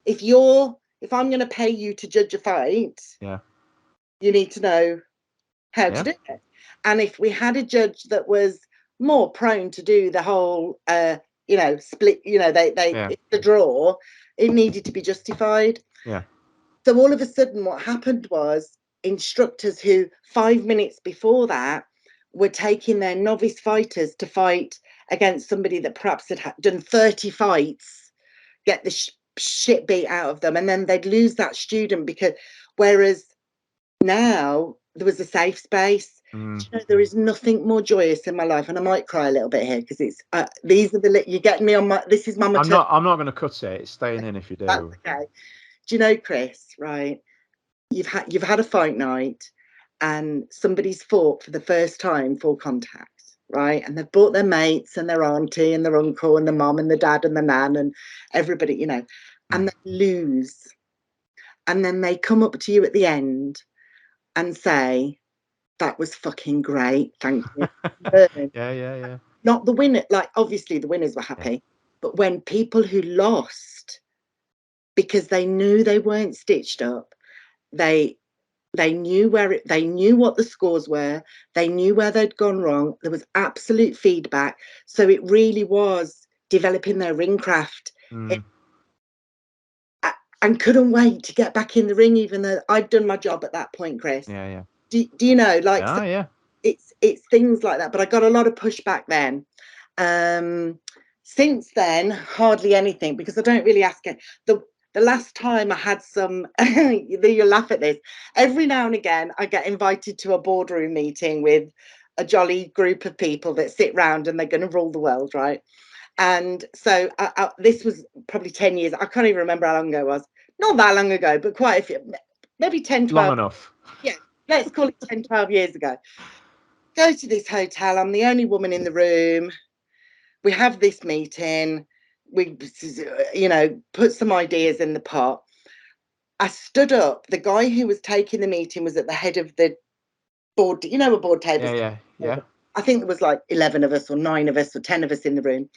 If I'm going to pay you to judge a fight, you need to know how to do it. And if we had a judge that was more prone to do the whole, you know, split, you know, the draw, it needed to be justified. So all of a sudden what happened was instructors who 5 minutes before that were taking their novice fighters to fight against somebody that perhaps had done 30 fights, get the shit beat out of them, and then they'd lose that student. Because whereas now there was a safe space. You know, there is nothing more joyous in my life, and I might cry a little bit here because it's these are the you're getting me on my, this is my maternity. I'm not going to cut it. It's staying in if you do. That's okay. Do you know, Chris, right, you've had a fight night and somebody's fought for the first time full contact, right, and they've brought their mates and their auntie and their uncle and the mum and the dad and the nan and everybody, you know, and they lose, and then they come up to you at the end and say, that was fucking great, thank you. Yeah. Not the winner, like obviously the winners were happy, but when people who lost because they knew they weren't stitched up, they knew they knew what the scores were, they knew where they'd gone wrong, there was absolute feedback, so it really was developing their ring craft. And couldn't wait to get back in the ring, even though I'd done my job at that point, Chris. Do you know, like, it's things like that. But I got a lot of pushback then. Since then, hardly anything, because I don't really ask it. The last time I had some, you'll laugh at this, every now and again I get invited to a boardroom meeting with a jolly group of people that sit round and they're going to rule the world, right? And so this was probably 10 years. I can't even remember how long ago it was. Not that long ago, but quite a few, maybe 10, 12. Long enough. Yeah, let's call it 10, 12 years ago. Go to this hotel. I'm the only woman in the room. We have this meeting. We, you know, put some ideas in the pot. I stood up. The guy who was taking the meeting was at the head of the board. You know, a board table. Yeah. I think there was like 11 of us or 9 of us or 10 of us in the room.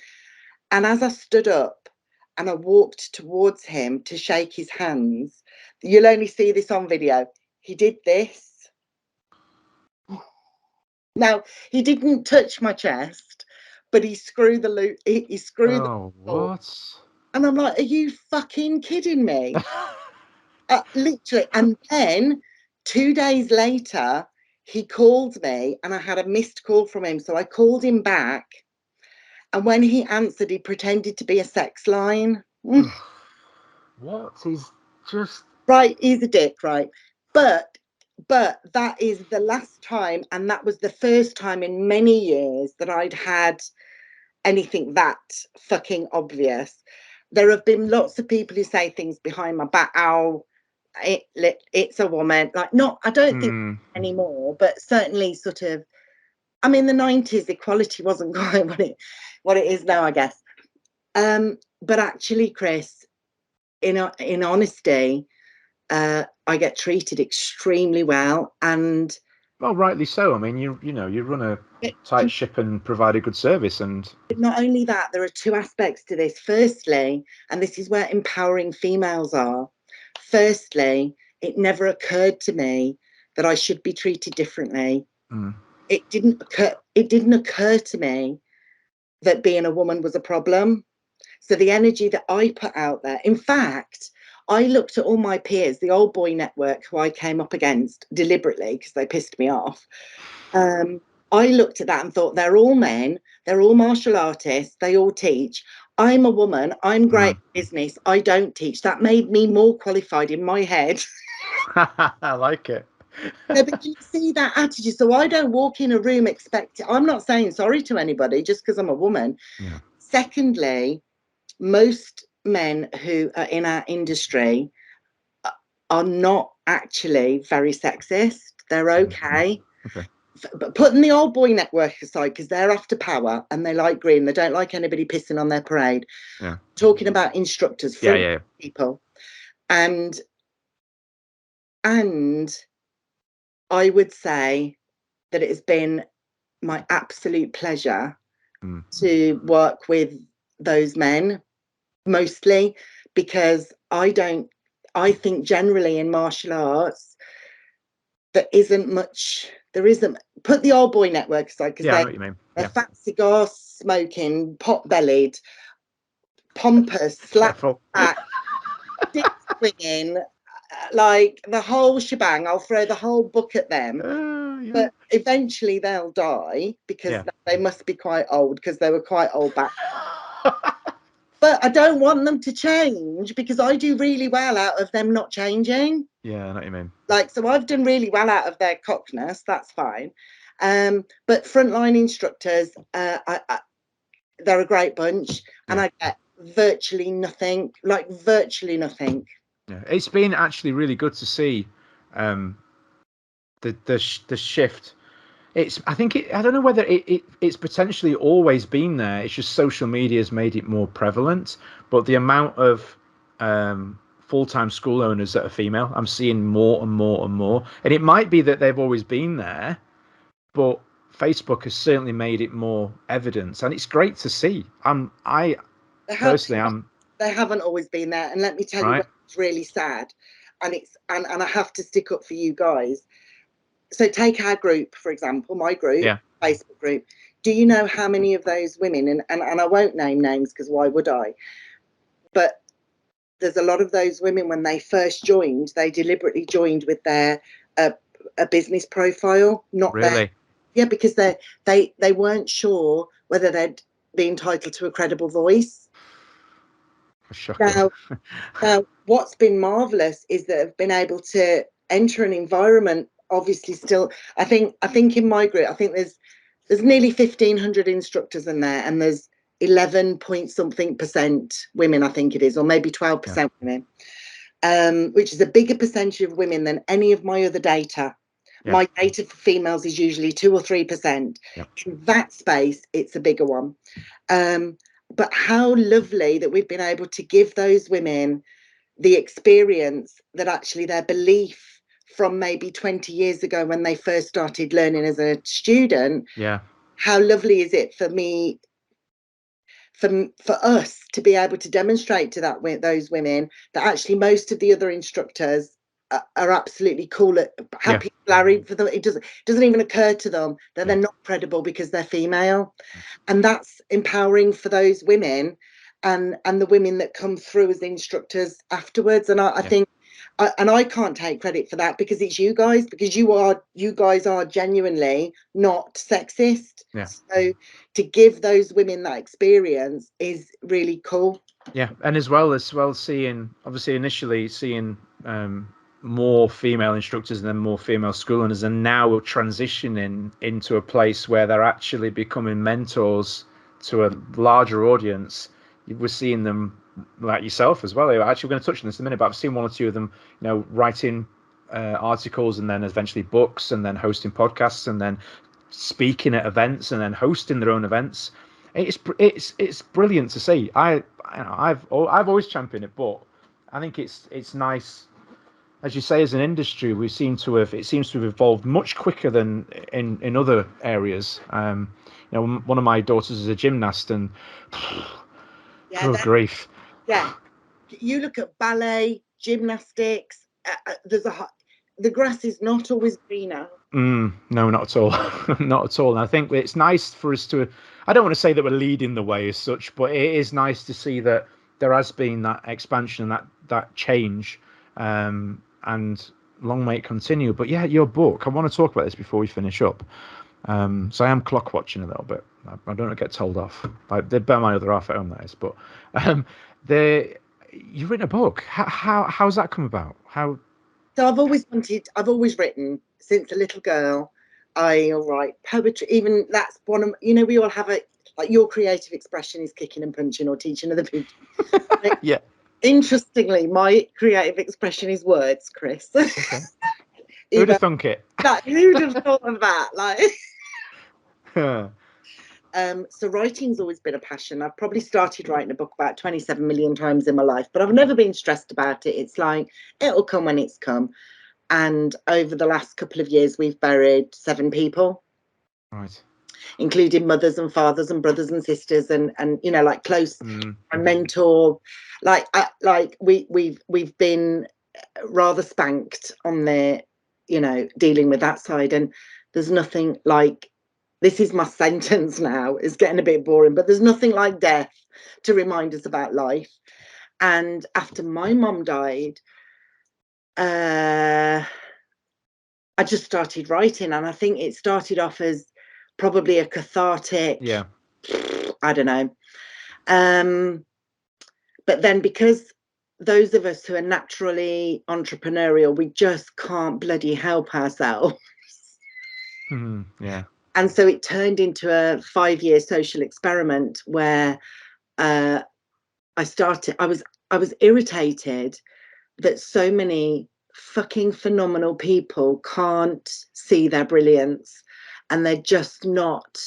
And as I stood up, and I walked towards him to shake his hands. You'll only see this on video. He did this. Now, he didn't touch my chest, but he screwed the loop. He screwed the Oh, loop. what? And I'm like, are you fucking kidding me? Literally. And then 2 days later, he called me and I had a missed call from him. So I called him back. And when he answered, he pretended to be a sex line. What? He's just... Right, he's a dick, right? But that is the last time, and that was the first time in many years that I'd had anything that fucking obvious. There have been lots of people who say things behind my back. Oh, it's a woman. Like, not, I don't think anymore, but certainly sort of. I mean, the 90s equality wasn't quite what it is now, I guess. But actually, Chris, in honesty, I get treated extremely well, and well, rightly so. I mean, you know, you run a tight ship and provide a good service, and not only that, there are two aspects to this. Firstly, and this is where empowering females are. Firstly, it never occurred to me that I should be treated differently. It didn't occur to me that being a woman was a problem. So the energy that I put out there, in fact, I looked at all my peers, the old boy network who I came up against deliberately because they pissed me off. I looked at that and thought, they're all men, they're all martial artists, they all teach. I'm a woman, I'm great at business, I don't teach. That made me more qualified in my head. I like it. No, but you see that attitude. So I don't walk in a room expecting, I'm not saying sorry to anybody just because I'm a woman. Yeah. Secondly, most men who are in our industry are not actually very sexist. They're okay. But putting the old boy network aside, because they're after power and they like green, they don't like anybody pissing on their parade. Yeah. Talking about instructors, people, and I would say that it has been my absolute pleasure to work with those men, mostly because I think generally in martial arts there isn't, put the old boy network aside, because I know what you mean. they're fat cigar smoking, pot bellied, pompous, slap back, dick swinging, like the whole shebang. I'll throw the whole book at them. But eventually they'll die because they must be quite old, because they were quite old back. But I don't want them to change because I do really well out of them not changing. Yeah, I know what you mean. Like, so I've done really well out of their cockness. That's fine. But frontline instructors, they're a great bunch, and I get virtually nothing. Yeah, it's been actually really good to see the shift. I don't know whether it's potentially always been there. It's just social media has made it more prevalent. But the amount of full-time school owners that are female, I'm seeing more and more and more. And it might be that they've always been there, but Facebook has certainly made it more evident, and it's great to see. They haven't always been there, and let me tell you what's really sad, and I have to stick up for you guys. So take our group, for example, my group, Facebook group. Do you know how many of those women, and I won't name names because why would I? But there's a lot of those women, when they first joined, they deliberately joined with their a business profile, not really. Because they weren't sure whether they'd be entitled to a credible voice. Now, what's been marvelous is that I've been able to enter an environment. Obviously, still, I think in my group, I think there's nearly 1,500 instructors in there, and there's 11 point something % women, I think it is, or maybe 12% women, which is a bigger percentage of women than any of my other data. My data for females is usually 2 or 3%. In that space, it's a bigger one. But how lovely that we've been able to give those women the experience that actually their belief from maybe 20 years ago when they first started learning as a student. How lovely is it for me for us to be able to demonstrate to those women that actually most of the other instructors are absolutely cool at happy Larry for them. It doesn't even occur to them that they're not credible because they're female, and that's empowering for those women and the women that come through as instructors afterwards. And I think and I can't take credit for that because it's you guys, because you guys are genuinely not sexist. So to give those women that experience is really cool. And as well seeing, obviously initially seeing more female instructors and then more female school owners, and now we're transitioning into a place where they're actually becoming mentors to a larger audience. We're seeing them, like yourself as well. Actually, we're going to touch on this in a minute, but I've seen one or two of them, writing articles and then eventually books and then hosting podcasts and then speaking at events and then hosting their own events. It's brilliant to see. I've always championed it, but I think it's nice. As you say, as an industry, it seems to have evolved much quicker than in other areas. One of my daughters is a gymnast, and good grief. Yeah, you look at ballet, gymnastics. The grass is not always greener. No, not at all. Not at all. And I think it's nice for us to, I don't want to say that we're leading the way as such, but it is nice to see that there has been that expansion and that change, and long may it continue. But yeah, your book, I want to talk about this before we finish up. So I am clock watching a little bit. I don't get told off. They burn my other half at home, that is. But you've written a book. How's that come about? So I've always written since a little girl. I'll write poetry. Even that's one of, we all have like your creative expression is kicking and punching or teaching other people. Yeah. Interestingly, my creative expression is words, Chris. Okay. Who'd have thunk it? Who'd have thought of that? Like, so writing's always been a passion. I've probably started writing a book about 27 million times in my life, but I've never been stressed about it. It's like, it'll come when it's come. And over the last couple of years, we've buried 7 people. Right. Including mothers and fathers and brothers and sisters and like close a mentor. We've been rather spanked on their, dealing with that side. And there's nothing like, this is my sentence now, it's getting a bit boring, but there's nothing like death to remind us about life. And after my mum died, I just started writing, and I think it started off as probably a cathartic, I don't know. But then because those of us who are naturally entrepreneurial, we just can't bloody help ourselves. Yeah. And so it turned into a 5-year social experiment where I was irritated that so many fucking phenomenal people can't see their brilliance, and they're just not,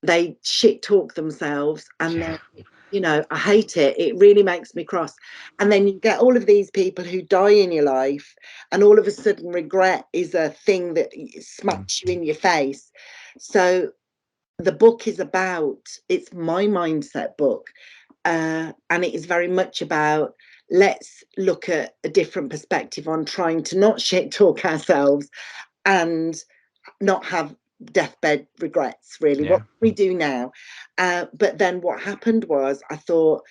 they shit talk themselves, and I hate it. It really makes me cross. And then you get all of these people who die in your life, and all of a sudden regret is a thing that smacks you in your face. So the book is it's my mindset book, and it is very much about, let's look at a different perspective on trying to not shit talk ourselves and not have deathbed regrets, really. What we do now. But then what happened was, I thought,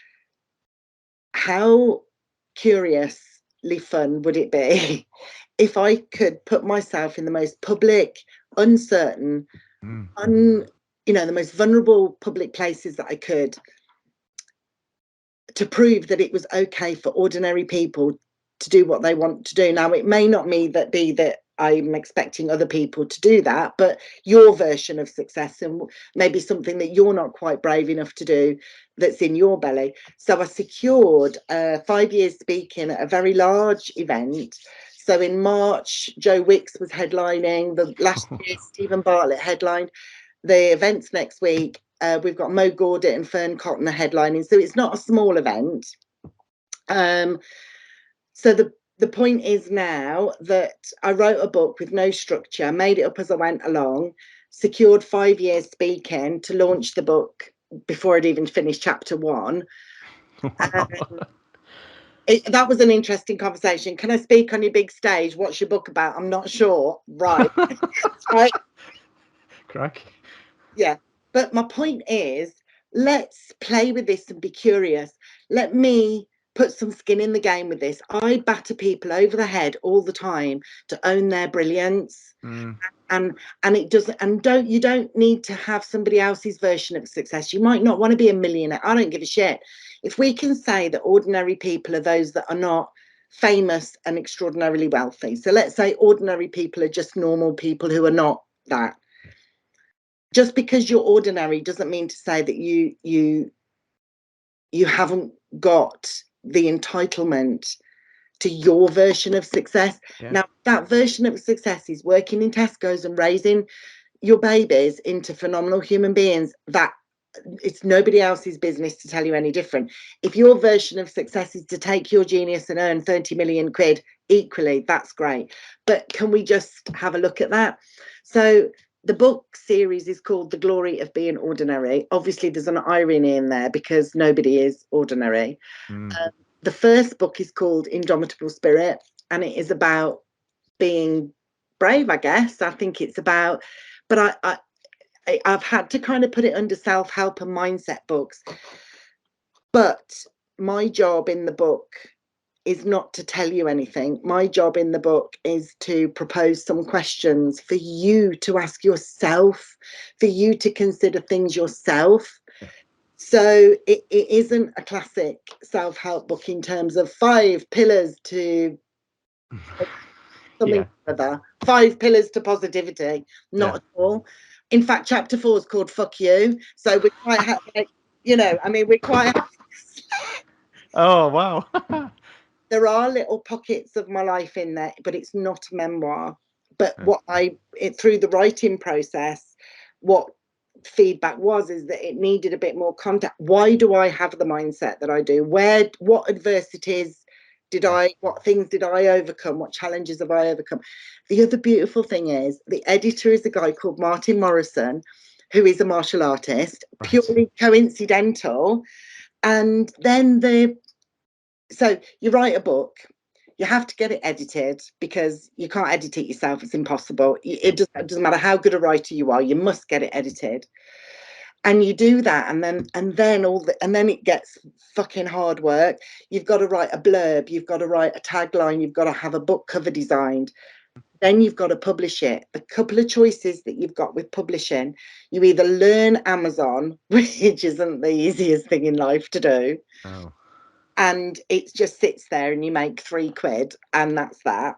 how curiously fun would it be if I could put myself in the most public, uncertain, the most vulnerable public places that I could, to prove that it was okay for ordinary people to do what they want to do. Now, it may not be that I'm expecting other people to do that, but your version of success, and maybe something that you're not quite brave enough to do that's in your belly. So I secured 5 years speaking at a very large event. So in March, Joe Wicks was headlining. The last year, Stephen Bartlett headlined. The event's next week. We've got Mo Gordon and Fern Cotton are headlining. So it's not a small event. So the point is now that I wrote a book with no structure, made it up as I went along, secured 5 years speaking to launch the book before I'd even finished chapter 1. That was an interesting conversation. Can I speak on your big stage? What's your book about? I'm not sure. Right. Right. Crack. Yeah. But my point is, let's play with this and be curious. Let me put some skin in the game with this. I batter people over the head all the time to own their brilliance. And it doesn't, and you don't need to have somebody else's version of success. You might not want to be a millionaire. I don't give a shit. If we can say that ordinary people are those that are not famous and extraordinarily wealthy. So let's say ordinary people are just normal people who are not that. Just because you're ordinary doesn't mean to say that you haven't got the entitlement to your version of success. Yeah. Now, that version of success is working in Tesco's and raising your babies into phenomenal human beings. That it's nobody else's business to tell you any different. If your version of success is to take your genius and earn 30 million quid equally, that's great. But can we just have a look at that? So the book series is called The Glory of Being Ordinary. Obviously, there's an irony in there because nobody is ordinary. The first book is called Indomitable Spirit, and it is about being brave, I guess. I think it's about, but I've had to kind of put it under self-help and mindset books. But my job in the book is not to tell you anything. My job in the book is to propose some questions for you to ask yourself, for you to consider things yourself. So it isn't a classic self-help book in terms of 5 pillars to something other, 5 pillars to positivity. Not at all. In fact, chapter 4 is called Fuck You. So we're quite happy, we're quite Oh, wow. There are little pockets of my life in there, but it's not a memoir. But through the writing process, what feedback is that it needed a bit more context. Why do I have the mindset that I do? What adversities what things did I overcome? What challenges have I overcome? The other beautiful thing is the editor is a guy called Martin Morrison, who is a martial artist, purely coincidental. And then so you write a book, you have to get it edited because you can't edit it yourself. It's impossible. It doesn't matter how good a writer you are, you must get it edited. And you do that, and then it gets fucking hard work. You've got to write a blurb, you've got to write a tagline, you've got to have a book cover designed. Then you've got to publish it. The couple of choices that you've got with publishing, you either learn Amazon, which isn't the easiest thing in life to do. Oh. And it just sits there and you make £3 and that's that.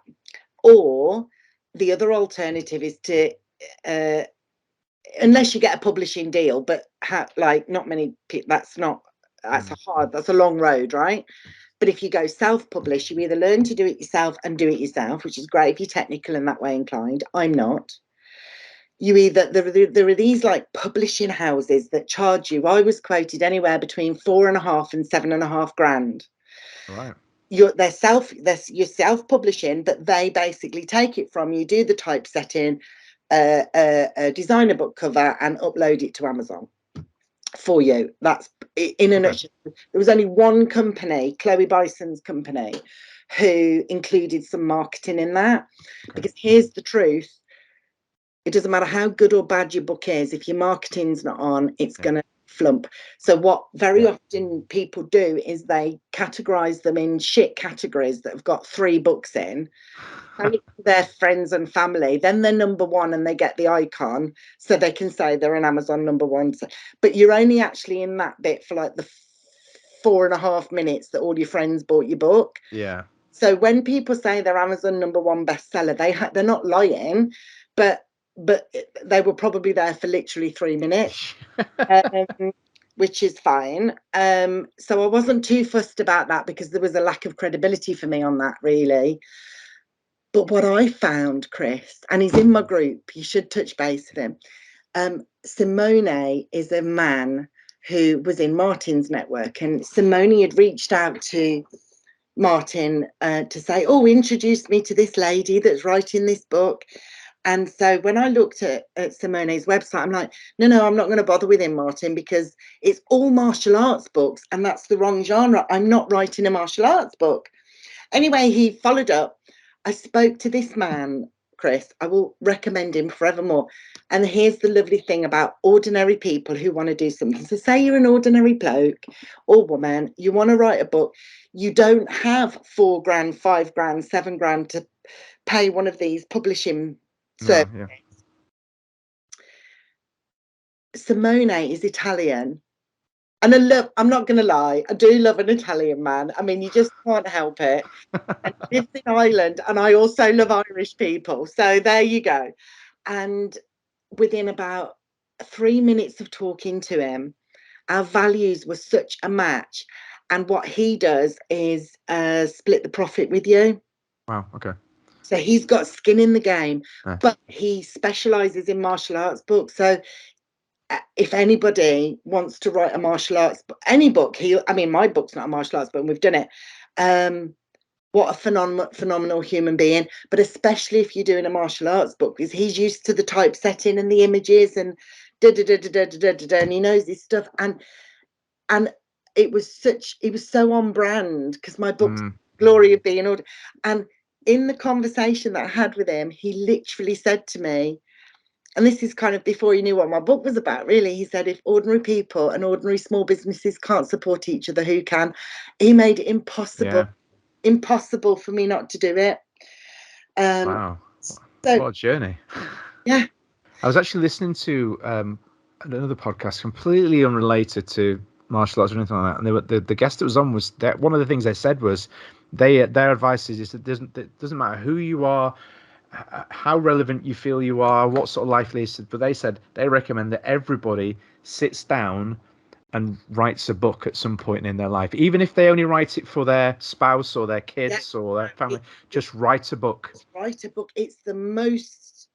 Or the other alternative is to unless you get a publishing deal, but not many people, that's a long road, right? But if you go self-publish, you either learn to do it yourself and do it yourself, which is great if you're technical and that way inclined. I'm not. You either there are these like publishing houses that charge you. I was quoted anywhere between 4.5 and 7.5 grand. Right. You're self-publishing, but they basically take it from you, do the typesetting, design a book cover, and upload it to Amazon for you. That's in a nutshell. There was only one company, Chloe Bison's company, who included some marketing in that. Because here's the truth. It doesn't matter how good or bad your book is, if your marketing's not on, it's going to flump. So what very often people do is they categorize them in shit categories that have got 3 books in, and their friends and family, then they're number 1 and they get the icon so they can say they're an Amazon number 1. But you're only actually in that bit for like the 4.5 minutes that all your friends bought your book. Yeah. So when people say they're Amazon number 1 bestseller, they're not lying, but they were probably there for literally 3 minutes, which is fine. So I wasn't too fussed about that because there was a lack of credibility for me on that, really. But what I found, Chris, and he's in my group, you should touch base with him. Simone is a man who was in Martin's network, and Simone had reached out to Martin to say, introduce me to this lady that's writing this book. And so when I looked at Simone's website, I'm like, no, I'm not going to bother with him, Martin, because it's all martial arts books, and that's the wrong genre. I'm not writing a martial arts book. Anyway, he followed up. I spoke to this man, Chris. I will recommend him forevermore. And here's the lovely thing about ordinary people who want to do something. So say you're an ordinary bloke or woman, you want to write a book. You don't have $4 grand, $5 grand, $7 grand to pay one of these publishing services. Yeah. Simone is Italian. And I'm not going to lie, I do love an Italian man. I mean, you just can't help it. And he lives in Ireland, and I also love Irish people. So there you go. And within about 3 minutes of talking to him, our values were such a match. And what he does is split the profit with you. Wow, okay. So he's got skin in the game, but he specializes in martial arts books. So if anybody wants to write a martial arts, any book, my book's not a martial arts book, and we've done it. What a phenomenal human being, but especially if you're doing a martial arts book, because he's used to the typesetting and the images and and he knows his stuff. And it was so on brand, because my book's Glory of Being Ordered. And in the conversation that I had with him, he literally said to me, and this is kind of before he knew what my book was about, really. He said, if ordinary people and ordinary small businesses can't support each other, who can? He made it impossible for me not to do it. Wow. What a journey. Yeah. I was actually listening to another podcast completely unrelated to martial arts or anything like that. And the guest that was on was that one of the things they said was their advice is it doesn't matter who you are, how relevant you feel you are, what sort of life leads to, but they said they recommend that everybody sits down and writes a book at some point in their life, even if they only write it for their spouse or their kids or their family. Just write a book. Write a book. It's the most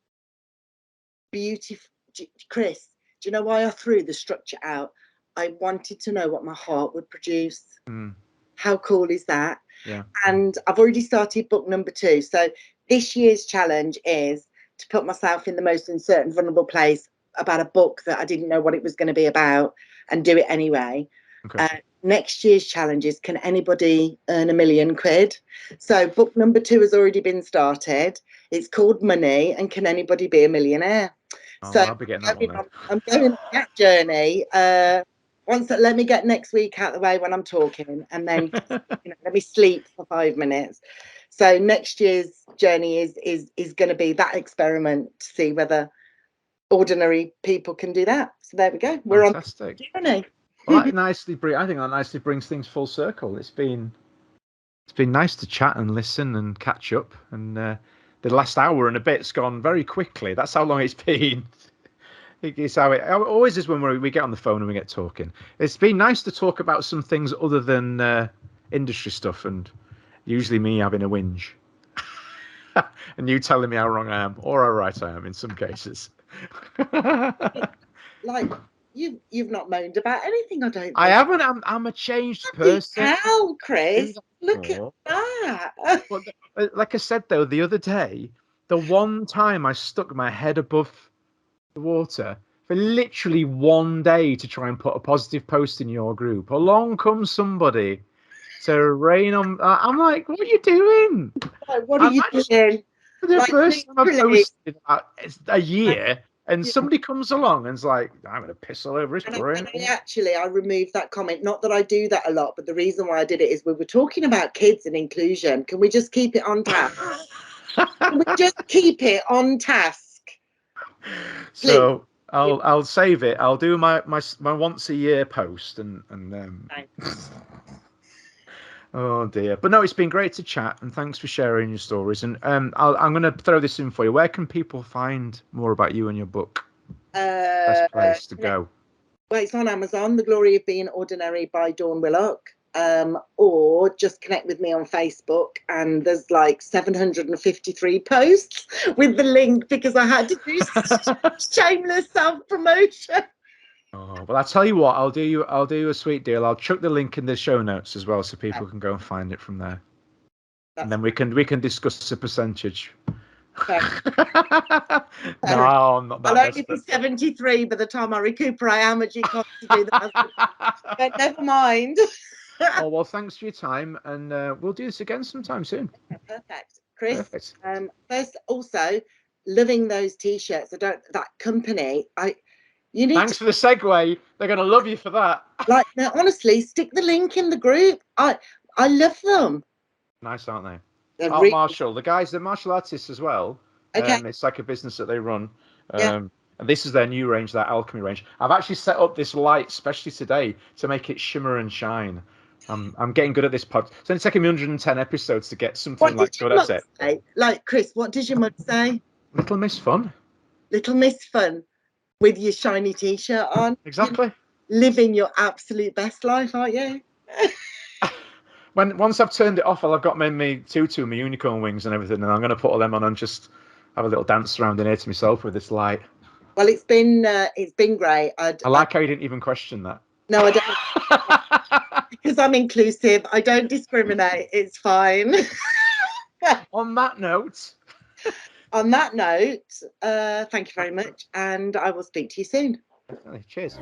beautiful. Chris, do you know why I threw the structure out? I wanted to know what my heart would produce. How cool is that? Yeah. And I've already started book number 2. So this year's challenge is to put myself in the most uncertain, vulnerable place about a book that I didn't know what it was going to be about, and do it anyway. Okay. Next year's challenge is, can anybody earn £1 million? So book number 2 has already been started. It's called Money, and can anybody be a millionaire? So I'll be getting that one. I'm going on that journey. Let me get next week out of the way when I'm talking, and then let me sleep for 5 minutes. So next year's journey is going to be that experiment to see whether ordinary people can do that. So there we go. We're fantastic. On the journey. Well, I think that nicely brings things full circle. It's been nice to chat and listen and catch up. And the last hour and a bit's gone very quickly. That's how long it's been. It's how it always is when we get on the phone and we get talking. It's been nice to talk about some things other than industry stuff, and usually me having a whinge and you telling me how wrong I am or how right I am in some cases. Like you've not moaned about anything, I don't think. I haven't. I'm a changed person. Hell, Chris, look at that. Well, like I said though, the other day, the one time I stuck my head above the water for literally one day to try and put a positive post in your group, along comes somebody to rain on. I'm like, what are you doing? Like, what are you doing? The first time I posted about a year, and somebody comes along and's like, I'm going to piss all over his brain. I removed that comment. Not that I do that a lot, but the reason why I did it is we were talking about kids and inclusion. Can we just keep it on task? Can we just keep it on task? Please. So I'll save it. I'll do my once a year post and oh dear. But no, it's been great to chat, and thanks for sharing your stories. And I'm going to throw this in for you. Where can people find more about you and your book? Best place to go. Well, it's on Amazon, The Glory of Being Ordinary by Dawn Willock. Or just connect with me on Facebook, and there's like 753 posts with the link, because I had to do shameless self-promotion. Oh, well, I'll tell you what, I'll do you a sweet deal. I'll chuck the link in the show notes as well, so people can go and find it from there. And then we can discuss the percentage So, No, I'm not that I'll only be desperate. 73 by the time I recuperate how much it costs to do that. But never mind. Oh, well, thanks for your time, and we'll do this again sometime soon. Perfect. Chris, Perfect. first, also, loving those T-shirts. That company, you need Thanks for the segue. They're going to love you for that. like, no, honestly, stick the link in the group. I love them. Nice, aren't they? They're Art really Martial, the guys, they're martial artists as well. okay. It's like a business that they run. Yeah. And this is their new range, their alchemy range. I've actually set up this light, especially today, to make it shimmer and shine. I'm getting good at this pod. It's only taken me 110 episodes to get something What like did your good at mum it. say? Like, Chris, what does your mum say? Little Miss Fun. Little Miss Fun with your shiny T-shirt on. Exactly. You're living your absolute best life, aren't you? Once I've turned it off, I've got my tutu, my unicorn wings and everything, and I'm going to put all them on and just have a little dance around in here to myself with this light. Well, it's been great. I like how you didn't even question that. No, I don't. Because I'm inclusive. I don't discriminate. It's fine. On that note. On that note, thank you very much, and I will speak to you soon. Definitely. Cheers.